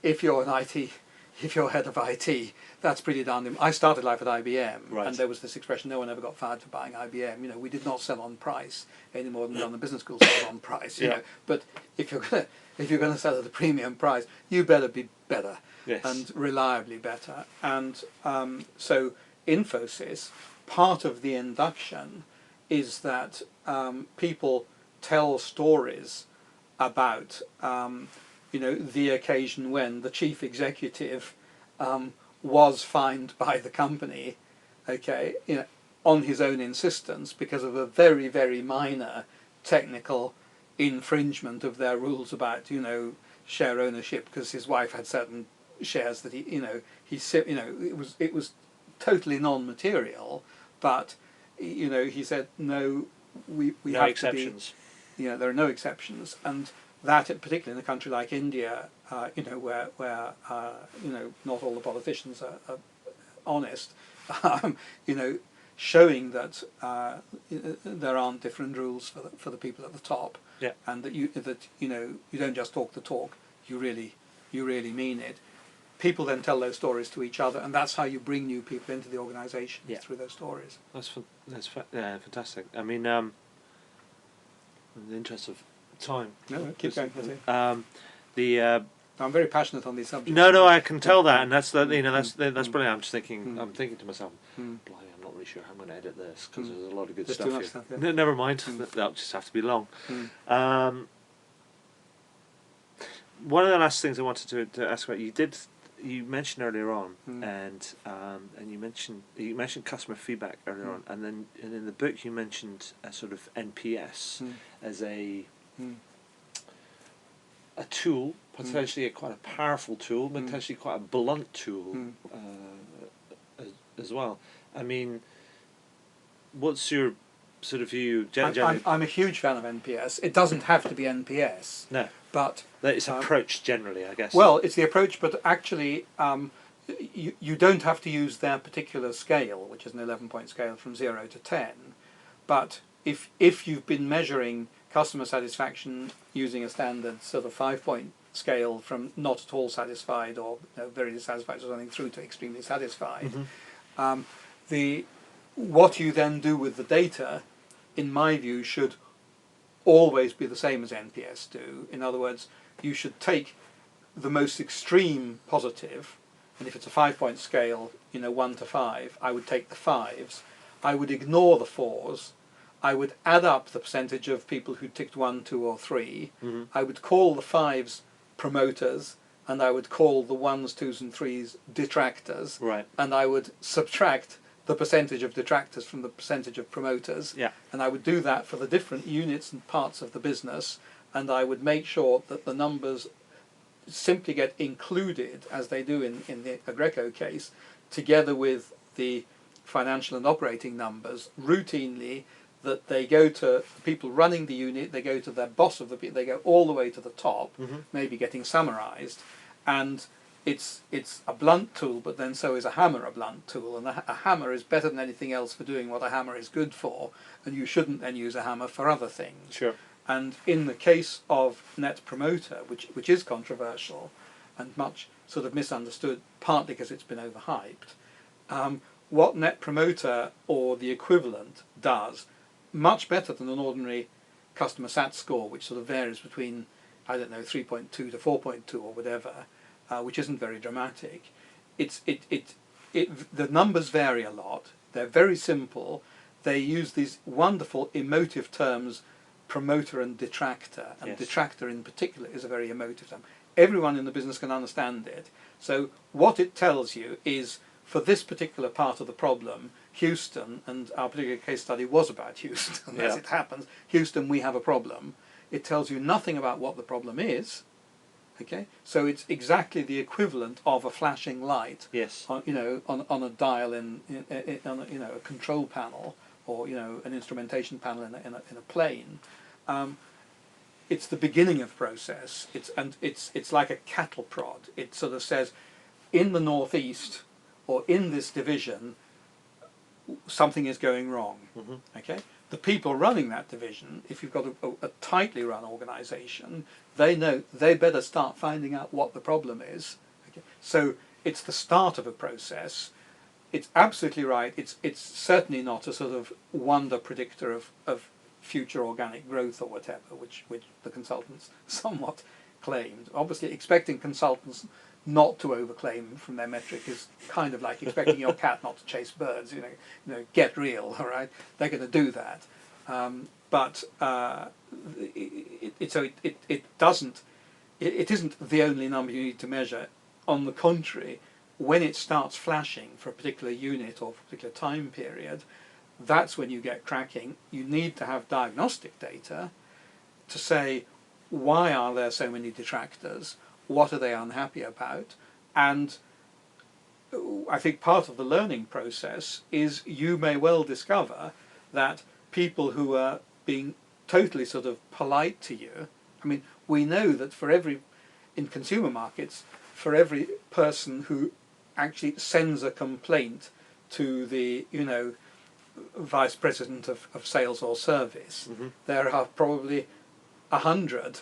Speaker 2: if you're head of IT, that's pretty darn. I started life at IBM, and there was this expression: "No one ever got fired for buying IBM." We did not sell on price any more than on the business school sells on price. But if you're going to sell at a premium price, you better be better and reliably better. And so Infosys, part of the induction is that people tell stories about the occasion when the chief executive was fined by the company, on his own insistence because of a very, very minor technical infringement of their rules about share ownership, because his wife had certain shares that it was totally non-material, but he said no, we
Speaker 1: no
Speaker 2: have
Speaker 1: exceptions.
Speaker 2: To be, there are no exceptions, and that particularly in a country like India, where not all the politicians are honest, showing that there aren't different rules for the people at the top, and that you don't just talk the talk, you really mean it. people then tell those stories to each other, and that's how you bring new people into the organisation, through those stories.
Speaker 1: Yeah, fantastic. I mean, in the interest of time,
Speaker 2: Keep going. I'm very passionate on these subjects.
Speaker 1: No, I can tell that, and that's brilliant. I'm just thinking. I'm thinking to myself, blimey, I'm not really sure how I'm going to edit this because there's a lot of good stuff here.
Speaker 2: Stuff, yeah.
Speaker 1: No, never mind. That'll just have to be long. One of the last things I wanted to ask about, you mentioned earlier on, and you mentioned customer feedback earlier on, and then in the book you mentioned a sort of NPS as a tool, potentially quite a powerful tool, potentially quite a blunt tool as well. I mean, what's your sort of view?
Speaker 2: I'm a huge fan of NPS. It doesn't have to be NPS.
Speaker 1: No.
Speaker 2: But
Speaker 1: it's approach generally, I guess.
Speaker 2: Well, it's the approach, but actually you don't have to use their particular scale, which is an 11-point scale from 0 to 10. But if you've been measuring customer satisfaction using a standard sort of 5-point scale from not at all satisfied or very dissatisfied or something through to extremely satisfied, what you then do with the data, in my view, should always be the same as NPS do. In other words, you should take the most extreme positive, and if it's a 5-point scale, 1 to 5, I would take the 5s. I would ignore the 4s. I would add up the percentage of people who ticked 1, 2 or 3. I would call the 5s promoters, and I would call the 1s, 2s and 3s detractors.
Speaker 1: Right.
Speaker 2: And I would subtract the percentage of detractors from the percentage of promoters.
Speaker 1: Yeah.
Speaker 2: And I would do that for the different units and parts of the business, and I would make sure that the numbers simply get included, as they do in the Agreco case, together with the financial and operating numbers routinely, that they go to the people running the unit, they go to their boss of the people, they go all the way to the top, maybe getting summarised, and it's a blunt tool, but then so is a hammer a blunt tool, and a hammer is better than anything else for doing what a hammer is good for, and you shouldn't then use a hammer for other things.
Speaker 1: Sure.
Speaker 2: And in the case of Net Promoter, which is controversial and much sort of misunderstood, partly because it's been overhyped, what Net Promoter or the equivalent does, much better than an ordinary customer sat score, which sort of varies between, 3.2 to 4.2 or whatever, which isn't very dramatic. The numbers vary a lot. They're very simple. They use these wonderful emotive terms, promoter and detractor, and detractor in particular is a very emotive term. Everyone in the business can understand it. So what it tells you is, for this particular part of the problem, Houston, and our particular case study was about Houston, as it happens, Houston, we have a problem. It tells you nothing about what the problem is. Okay, so it's exactly the equivalent of a flashing light.
Speaker 1: Yes.
Speaker 2: On a dial on a control panel, or an instrumentation panel in a plane. It's the beginning of process. It's like a cattle prod. It sort of says, in the northeast or in this division, something is going wrong. Okay, the people running that division, if you've got a tightly run organisation, they know they better start finding out what the problem is. Okay? So it's the start of a process. It's absolutely right. It's certainly not a sort of wonder predictor of future organic growth or whatever, which the consultants somewhat claimed. Obviously, expecting consultants not to overclaim from their metric is kind of like expecting your cat not to chase birds. Get real, all right? They're going to do that, but it isn't the only number you need to measure. On the contrary, when it starts flashing for a particular unit or for a particular time period, that's when you get cracking. You need to have diagnostic data to say, why are there so many detractors? What are they unhappy about? And I think part of the learning process is you may well discover that people who are being totally sort of polite to you, I mean, we know that in consumer markets, for every person who actually sends a complaint to the, vice president of sales or service, there are probably 100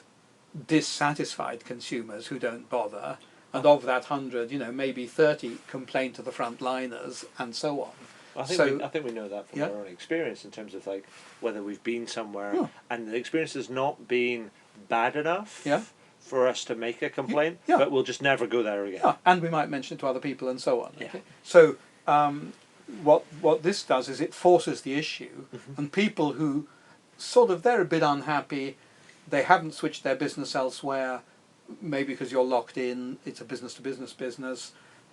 Speaker 2: dissatisfied consumers who don't bother, and of that 100, maybe 30 complain to the frontliners, and so on.
Speaker 1: I think we know that from our own experience in terms of like whether we've been somewhere and the experience has not been bad enough for us to make a complaint, but we'll just never go there again.
Speaker 2: Yeah, and we might mention it to other people and so on. Okay? So what this does is it forces the issue, and people who they're a bit unhappy, they haven't switched their business elsewhere, maybe because you're locked in, it's a business-to-business business,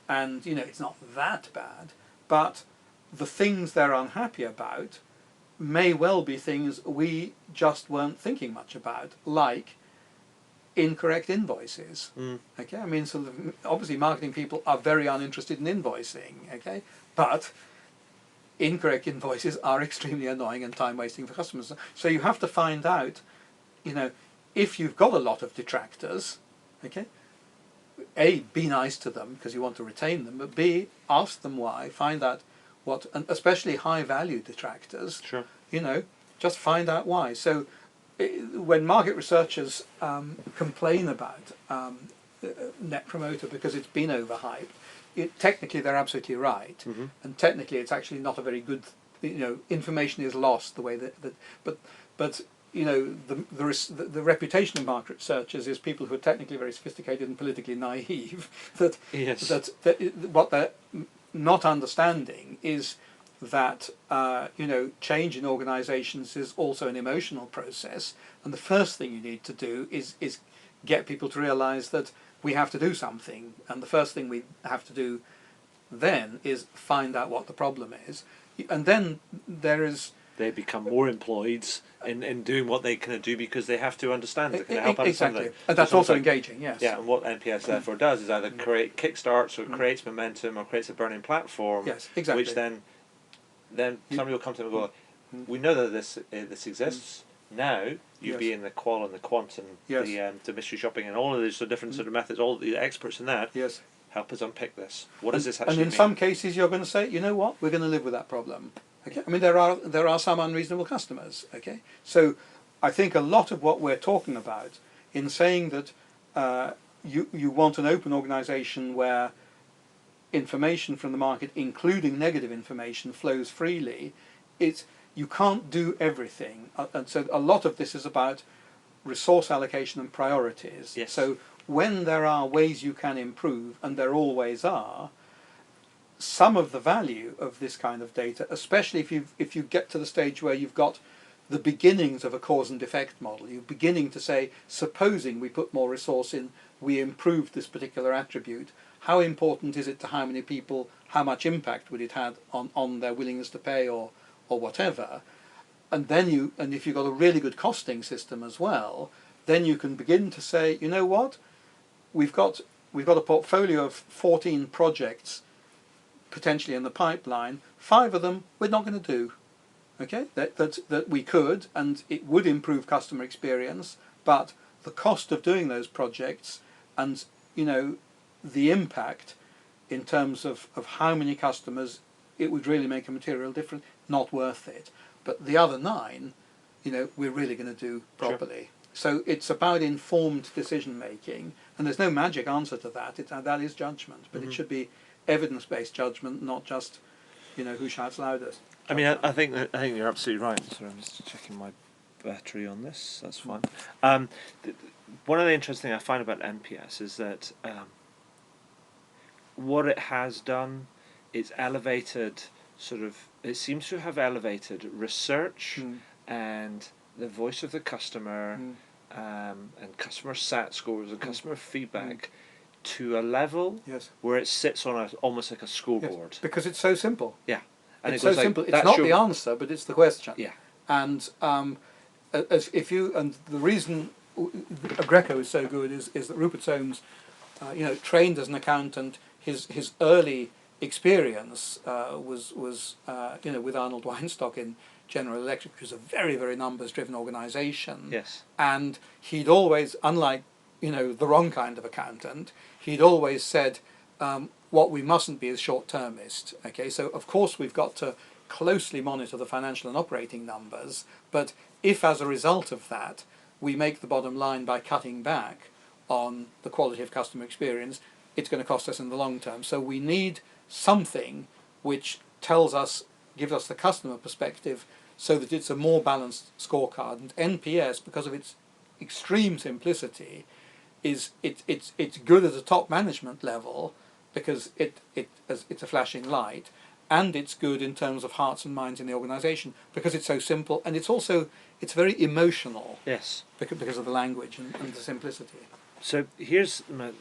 Speaker 2: and it's not that bad, but the things they're unhappy about may well be things we just weren't thinking much about, like incorrect invoices. Okay, I mean, obviously marketing people are very uninterested in invoicing. Okay, but incorrect invoices are extremely annoying and time wasting for customers. So you have to find out, if you've got a lot of detractors, okay, A, be nice to them because you want to retain them, but B, ask them why, find out what, and especially high value detractors, just find out why. So when market researchers complain about Net Promoter because it's been overhyped, technically they're absolutely right, and technically it's actually not a very good, information is lost the way that but the reputation of market researchers is people who are technically very sophisticated and politically naive. That what they're not understanding is that change in organisations is also an emotional process, and the first thing you need to do is get people to realise that we have to do something, and the first thing we have to do then is find out what the problem is, and then they
Speaker 1: become more employed in doing what they can do because they have to understand it, can help understand
Speaker 2: exactly. And that's also engaging, yes.
Speaker 1: Yeah, and what NPS therefore does is either create kickstarts or creates momentum or creates a burning platform.
Speaker 2: Yes, exactly.
Speaker 1: Which then somebody will come to them and go, we know that this exists. Now you be in the qual and the quant and the mystery shopping and all of these different sort of methods, all the experts in that.
Speaker 2: Yes.
Speaker 1: Help us unpick this. What does this actually mean?
Speaker 2: And in some cases you're going to say, you know what, we're going to live with that problem. Okay. I mean, there are some unreasonable customers. Okay. So I think a lot of what we're talking about in saying that you want an open organisation where information from the market, including negative information, flows freely, you can't do everything, and so a lot of this is about resource allocation and priorities.
Speaker 1: Yes.
Speaker 2: So when there are ways you can improve, and there always are, some of the value of this kind of data, especially if you get to the stage where you've got the beginnings of a cause and effect model, you're beginning to say, supposing we put more resource in, we improved this particular attribute, how important is it to how many people, how much impact would it have on their willingness to pay or whatever, and then if you've got a really good costing system as well, then you can begin to say, you know what, we've got a portfolio of 14 projects potentially in the pipeline. 5 of them we're not going to do. Okay, that we could, and it would improve customer experience, but the cost of doing those projects and the impact in terms of how many customers it would really make a material difference, not worth it. But the other 9, we're really going to do properly. Sure. So it's about informed decision making, and there's no magic answer to that. That is judgment, but it should be evidence-based judgment, not just who shouts loudest.
Speaker 1: I mean, I think you're absolutely right. Sorry, I'm just checking my battery on this. That's fine. One of the interesting things I find about NPS is that what it has done is elevated it seems to have elevated research and the voice of the customer and customer sat scores and customer feedback to a level where it sits on almost like a scoreboard.
Speaker 2: Yes, because it's so simple.
Speaker 1: Yeah. And
Speaker 2: it's so simple. It's not the answer, but it's the question.
Speaker 1: Yeah.
Speaker 2: And the reason Greco is so good is that Rupert Soames, trained as an accountant, his early experience was with Arnold Weinstock in General Electric, which was a very, very numbers-driven organisation.
Speaker 1: Yes.
Speaker 2: And he'd always, unlike the wrong kind of accountant, he'd always said, what we mustn't be is short-termist. Okay, so of course we've got to closely monitor the financial and operating numbers, but if as a result of that we make the bottom line by cutting back on the quality of customer experience, it's going to cost us in the long term. So we need something which tells us, gives us the customer perspective, so that it's a more balanced scorecard. And NPS, because of its extreme simplicity, it's good at a top management level because it's a flashing light, and it's good in terms of hearts and minds in the organisation because it's so simple, and it's very emotional.
Speaker 1: Yes.
Speaker 2: Because of the language and the simplicity.
Speaker 1: So here's my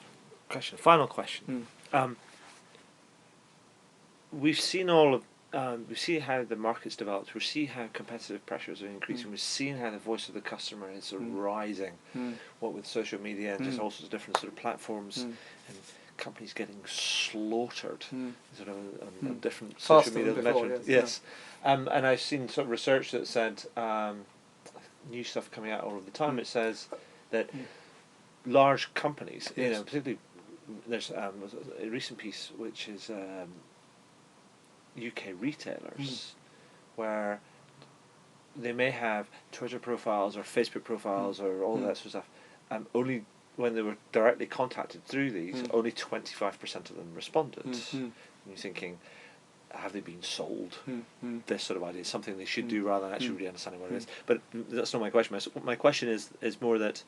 Speaker 1: question, final question. We've seen we see how the market's developed. We see how competitive pressures are increasing. We've seen how the voice of the customer is sort of rising. What with social media and just all sorts of different sort of platforms and companies getting slaughtered sort of on different
Speaker 2: Faster
Speaker 1: social media
Speaker 2: than before,
Speaker 1: metrics.
Speaker 2: yes.
Speaker 1: And I've seen sort of research that said new stuff coming out all of the time. It says that large companies, particularly there's a recent piece which is UK retailers where they may have Twitter profiles or Facebook profiles or all that sort of stuff. Only when they were directly contacted through these, only 25% of them responded. And you're thinking, have they been sold? This sort of idea is something they should do rather than actually really understanding what it is. But that's not my question. My question is more that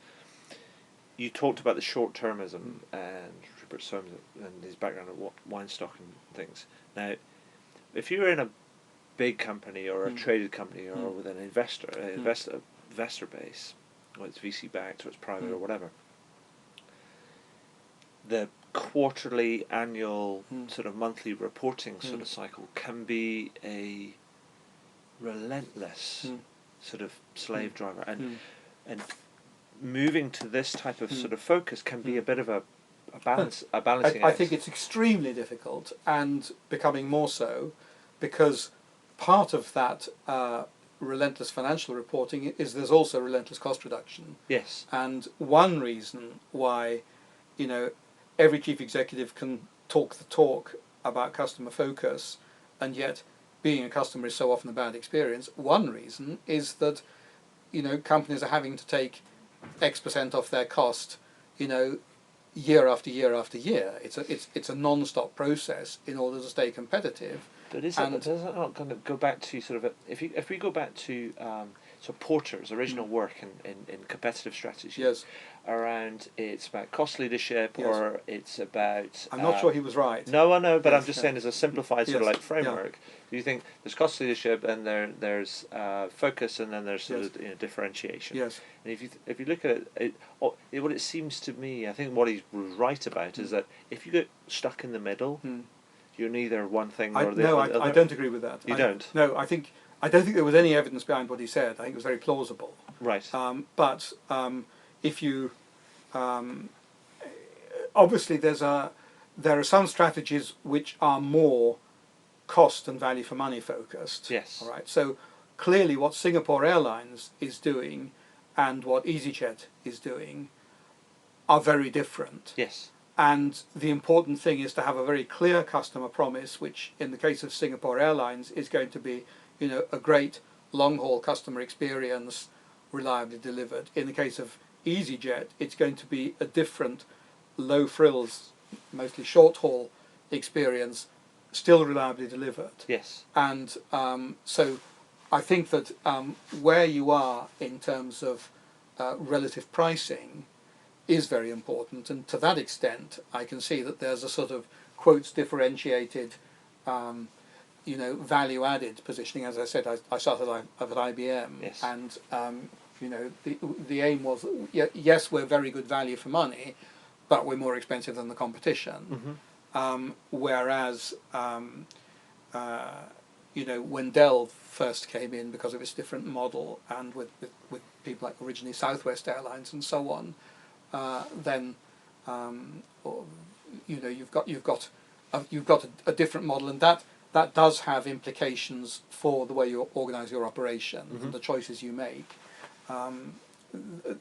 Speaker 1: you talked about the short-termism and Rupert Soames and his background at wine stock and things. Now, if you're in a big company or a traded company or with an investor base, or it's VC backed or it's private or whatever, the quarterly, annual, sort of monthly reporting sort of cycle can be a relentless sort of slave driver, and moving to this type of sort of focus can be a bit of a balancing act.
Speaker 2: I think it's extremely difficult, and becoming more so, because part of that relentless financial reporting is there's also relentless cost reduction.
Speaker 1: Yes.
Speaker 2: And one reason why, every chief executive can talk the talk about customer focus, and yet being a customer is so often a bad experience. One reason is that, companies are having to take X% off their cost, year after year after year. It's a non-stop process in order to stay competitive.
Speaker 1: But does that not kind of go back to sort of if we go back to Porter's original work in competitive strategy, around it's about cost leadership, or it's about
Speaker 2: I'm not sure he was right.
Speaker 1: No, I know, but I'm just saying as a simplified sort of like framework. Do you think there's cost leadership and there's focus, and then there's sort of differentiation?
Speaker 2: Yes.
Speaker 1: And if you look at it, what it seems to me, I think what he's right about is that if you get stuck in the middle, you're neither one thing or the other.
Speaker 2: No, I don't agree with that.
Speaker 1: You don't?
Speaker 2: No, I don't think there was any evidence behind what he said. I think it was very plausible.
Speaker 1: Right.
Speaker 2: But if you obviously there are some strategies which are more cost and value for money focused.
Speaker 1: Yes.
Speaker 2: All right. So clearly, what Singapore Airlines is doing and what EasyJet is doing are very different.
Speaker 1: Yes.
Speaker 2: And the important thing is to have a very clear customer promise, which in the case of Singapore Airlines is going to be, a great long-haul customer experience, reliably delivered. In the case of EasyJet, it's going to be a different, low-frills, mostly short-haul experience, still reliably delivered.
Speaker 1: Yes.
Speaker 2: And so I think that where you are in terms of relative pricing is very important, and to that extent I can see that there's a sort of quotes differentiated value added positioning. As I said, I started at IBM.
Speaker 1: Yes.
Speaker 2: And the aim was, yes, we're very good value for money, but we're more expensive than the competition. Whereas when Dell first came in, because of its different model, and with people like originally Southwest Airlines and so on, then you've got a different model, and that does have implications for the way you organise your operation and the choices you make.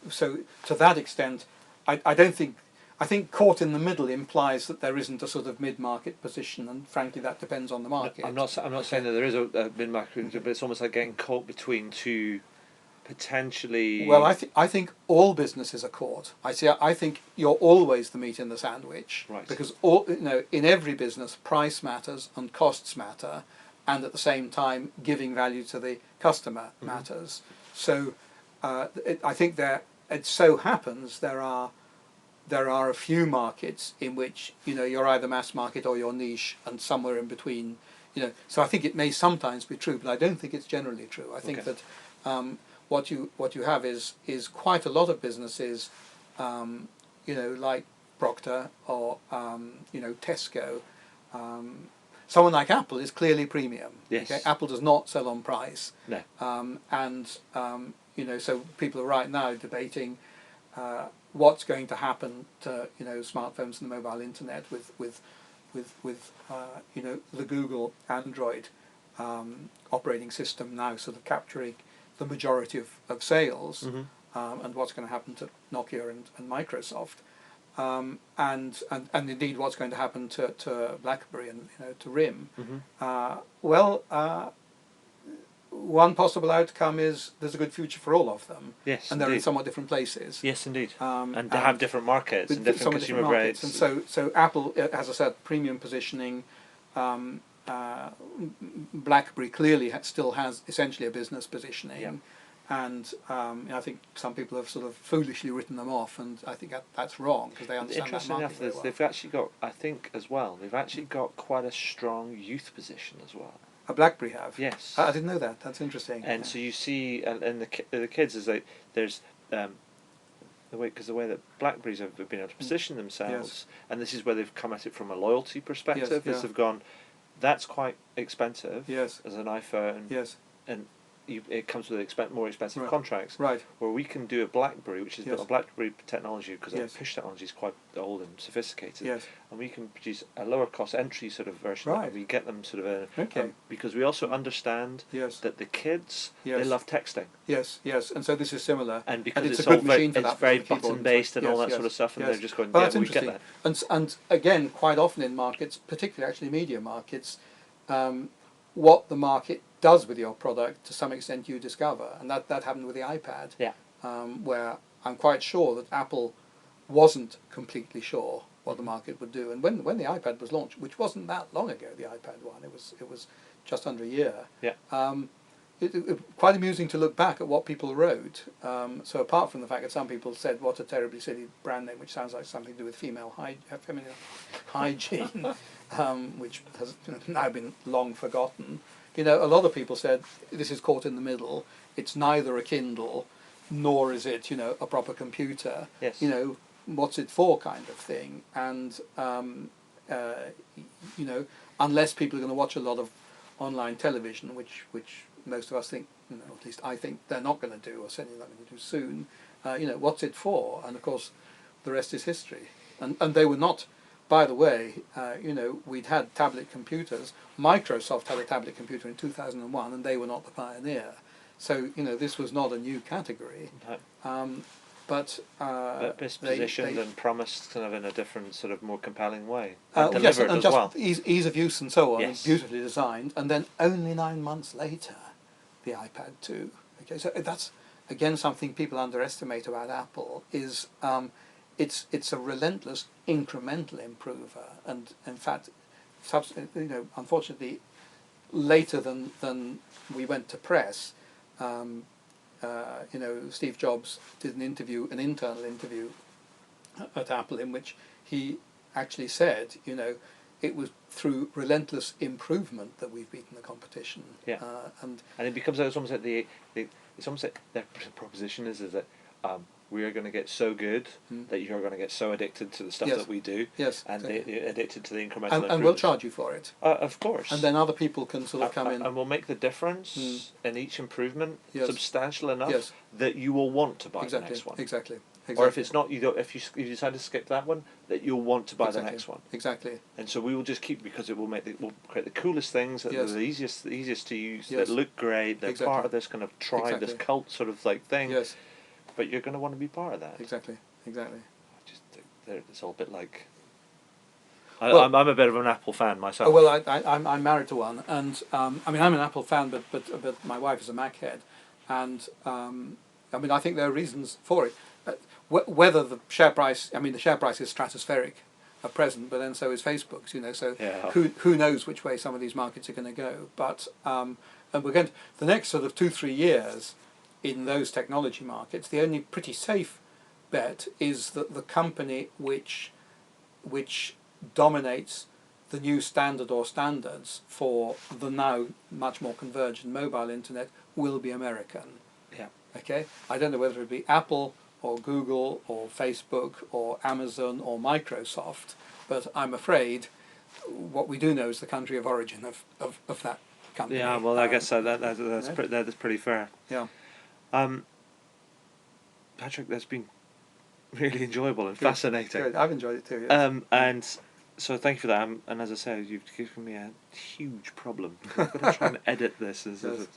Speaker 2: So to that extent, I don't think. I think caught in the middle implies that there isn't a sort of mid-market position, and frankly, that depends on the market.
Speaker 1: I'm not saying that there is a mid-market, but it's almost like getting caught between two potentially?
Speaker 2: Well, I think all businesses are caught. I think you're always the meat in the sandwich,
Speaker 1: Right.
Speaker 2: because in every business, price matters and costs matter, and at the same time, giving value to the customer matters. So, I think it so happens there are a few markets in which you're either mass market or you're niche, and somewhere in between. So I think it may sometimes be true, but I don't think it's generally true. I think that what you have is quite a lot of businesses, like Procter or Tesco. Someone like Apple is clearly premium.
Speaker 1: Yes.
Speaker 2: Okay? Apple does not sell on price.
Speaker 1: No.
Speaker 2: So people are right now debating what's going to happen to smartphones and the mobile internet with the Google Android operating system now sort of capturing the majority of sales, and what's going to happen to Nokia and Microsoft, and indeed what's going to happen to BlackBerry and to RIM. One possible outcome is there's a good future for all of them.
Speaker 1: Yes,
Speaker 2: and they're in somewhat different places.
Speaker 1: Yes, indeed. And to have different markets and different consumer
Speaker 2: markets.
Speaker 1: grades.
Speaker 2: And so Apple, as I said, premium positioning. BlackBerry clearly still has essentially a business positioning. And I think some people have sort of foolishly written them off, and I think that's wrong, because they understand that market very well.
Speaker 1: They've actually got, I think as well, they've actually got quite a strong youth position as well.
Speaker 2: A BlackBerry have?
Speaker 1: Yes.
Speaker 2: I didn't know that. That's interesting.
Speaker 1: And so you see, and the kids is like there's the way that BlackBerries have been able to position themselves, and this is where they've come at it from a loyalty perspective. They've gone, that's quite expensive.
Speaker 2: Yes.
Speaker 1: As an iPhone.
Speaker 2: Yes.
Speaker 1: And it comes with more expensive contracts.
Speaker 2: Right.
Speaker 1: Where we can do a BlackBerry, which is built on BlackBerry technology, because our push technology is quite old and sophisticated.
Speaker 2: Yes.
Speaker 1: And we can produce a lower cost entry sort of version.
Speaker 2: Right.
Speaker 1: And we get them sort of
Speaker 2: okay.
Speaker 1: Because we also understand that the kids they love texting.
Speaker 2: Yes. Yes. And so this is similar.
Speaker 1: And because
Speaker 2: it's
Speaker 1: it's
Speaker 2: a good machine for
Speaker 1: it's
Speaker 2: that.
Speaker 1: very button based and all that sort of stuff, and they're just going,
Speaker 2: well, that's
Speaker 1: we
Speaker 2: interesting.
Speaker 1: get that.
Speaker 2: And again, quite often in markets, particularly actually media markets, what the market does with your product, to some extent you discover, and that happened with the iPad. Where I'm quite sure that Apple wasn't completely sure what the market would do, and when the iPad was launched, which wasn't that long ago, the iPad one, it was just under a year. It quite amusing to look back at what people wrote. So apart from the fact that some people said, what a terribly silly brand name, which sounds like something to do with feminine hygiene, which has now been long forgotten. A lot of people said, this is caught in the middle. It's neither a Kindle, nor is it, a proper computer.
Speaker 1: Yes.
Speaker 2: What's it for, kind of thing. And, unless people are going to watch a lot of online television, which most of us think, at least I think they're not going to do, or certainly not going to do soon, what's it for? And of course, the rest is history. And they were not. By the way, we'd had tablet computers. Microsoft had a tablet computer in 2001, and they were not the pioneer. So, this was not a new category.
Speaker 1: No.
Speaker 2: But
Speaker 1: it's positioned and promised kind of in a different, sort of more compelling way.
Speaker 2: And
Speaker 1: delivered
Speaker 2: and
Speaker 1: as
Speaker 2: just
Speaker 1: well.
Speaker 2: Ease of use and so on,
Speaker 1: Yes.
Speaker 2: beautifully designed. And then only 9 months later, the iPad 2. Okay, so that's, again, something people underestimate about Apple, is it's a relentless incremental improver, and in fact, unfortunately, later than we went to press, Steve Jobs did an internal interview at Apple, in which he actually said, it was through relentless improvement that we've beaten the competition.
Speaker 1: Yeah. And it becomes, it's almost like it's almost like their proposition is that we are going to get so good that you're going to get so addicted to the stuff that we do, and addicted to the incremental
Speaker 2: and we'll charge you for it.
Speaker 1: Of course.
Speaker 2: And then other people can sort of come in.
Speaker 1: And we'll make the difference in each improvement substantial enough that you will want to buy the next one.
Speaker 2: Exactly.
Speaker 1: Or if it's not, if you decide to skip that one, that you'll want to buy the next one.
Speaker 2: Exactly.
Speaker 1: And so we will just keep, because it will we'll create the coolest things that are the easiest to use, that look great, they're part of this kind of tribe, this cult sort of like thing.
Speaker 2: Yes.
Speaker 1: But you're going to want to be part of that.
Speaker 2: Exactly.
Speaker 1: I just think it's all a bit like. I'm a bit of an Apple fan myself.
Speaker 2: Oh, well, I'm married to one, and I'm an Apple fan, but my wife is a Mac head, and I mean I think there are reasons for it. Whether the share price, I mean the share price is stratospheric at present, but then so is Facebook's. So
Speaker 1: Yeah.
Speaker 2: who knows which way some of these markets are going to go? But and we're going to, the next sort of 2-3 years in those technology markets, the only pretty safe bet is that the company which dominates the new standard or standards for the now much more converged mobile internet will be American.
Speaker 1: Yeah.
Speaker 2: Okay, I don't know whether it be Apple or Google or Facebook or Amazon or Microsoft, but I'm afraid what we do know is the country of origin of that company.
Speaker 1: Yeah. Well, I guess that's
Speaker 2: yeah.
Speaker 1: that's pretty fair.
Speaker 2: Yeah.
Speaker 1: Patrick, that's been really enjoyable and
Speaker 2: Good.
Speaker 1: fascinating.
Speaker 2: Good. I've enjoyed it too. Yes.
Speaker 1: And so thank you for that. And as I said, you've given me a huge problem. I'm going to try and edit this.
Speaker 2: Yes.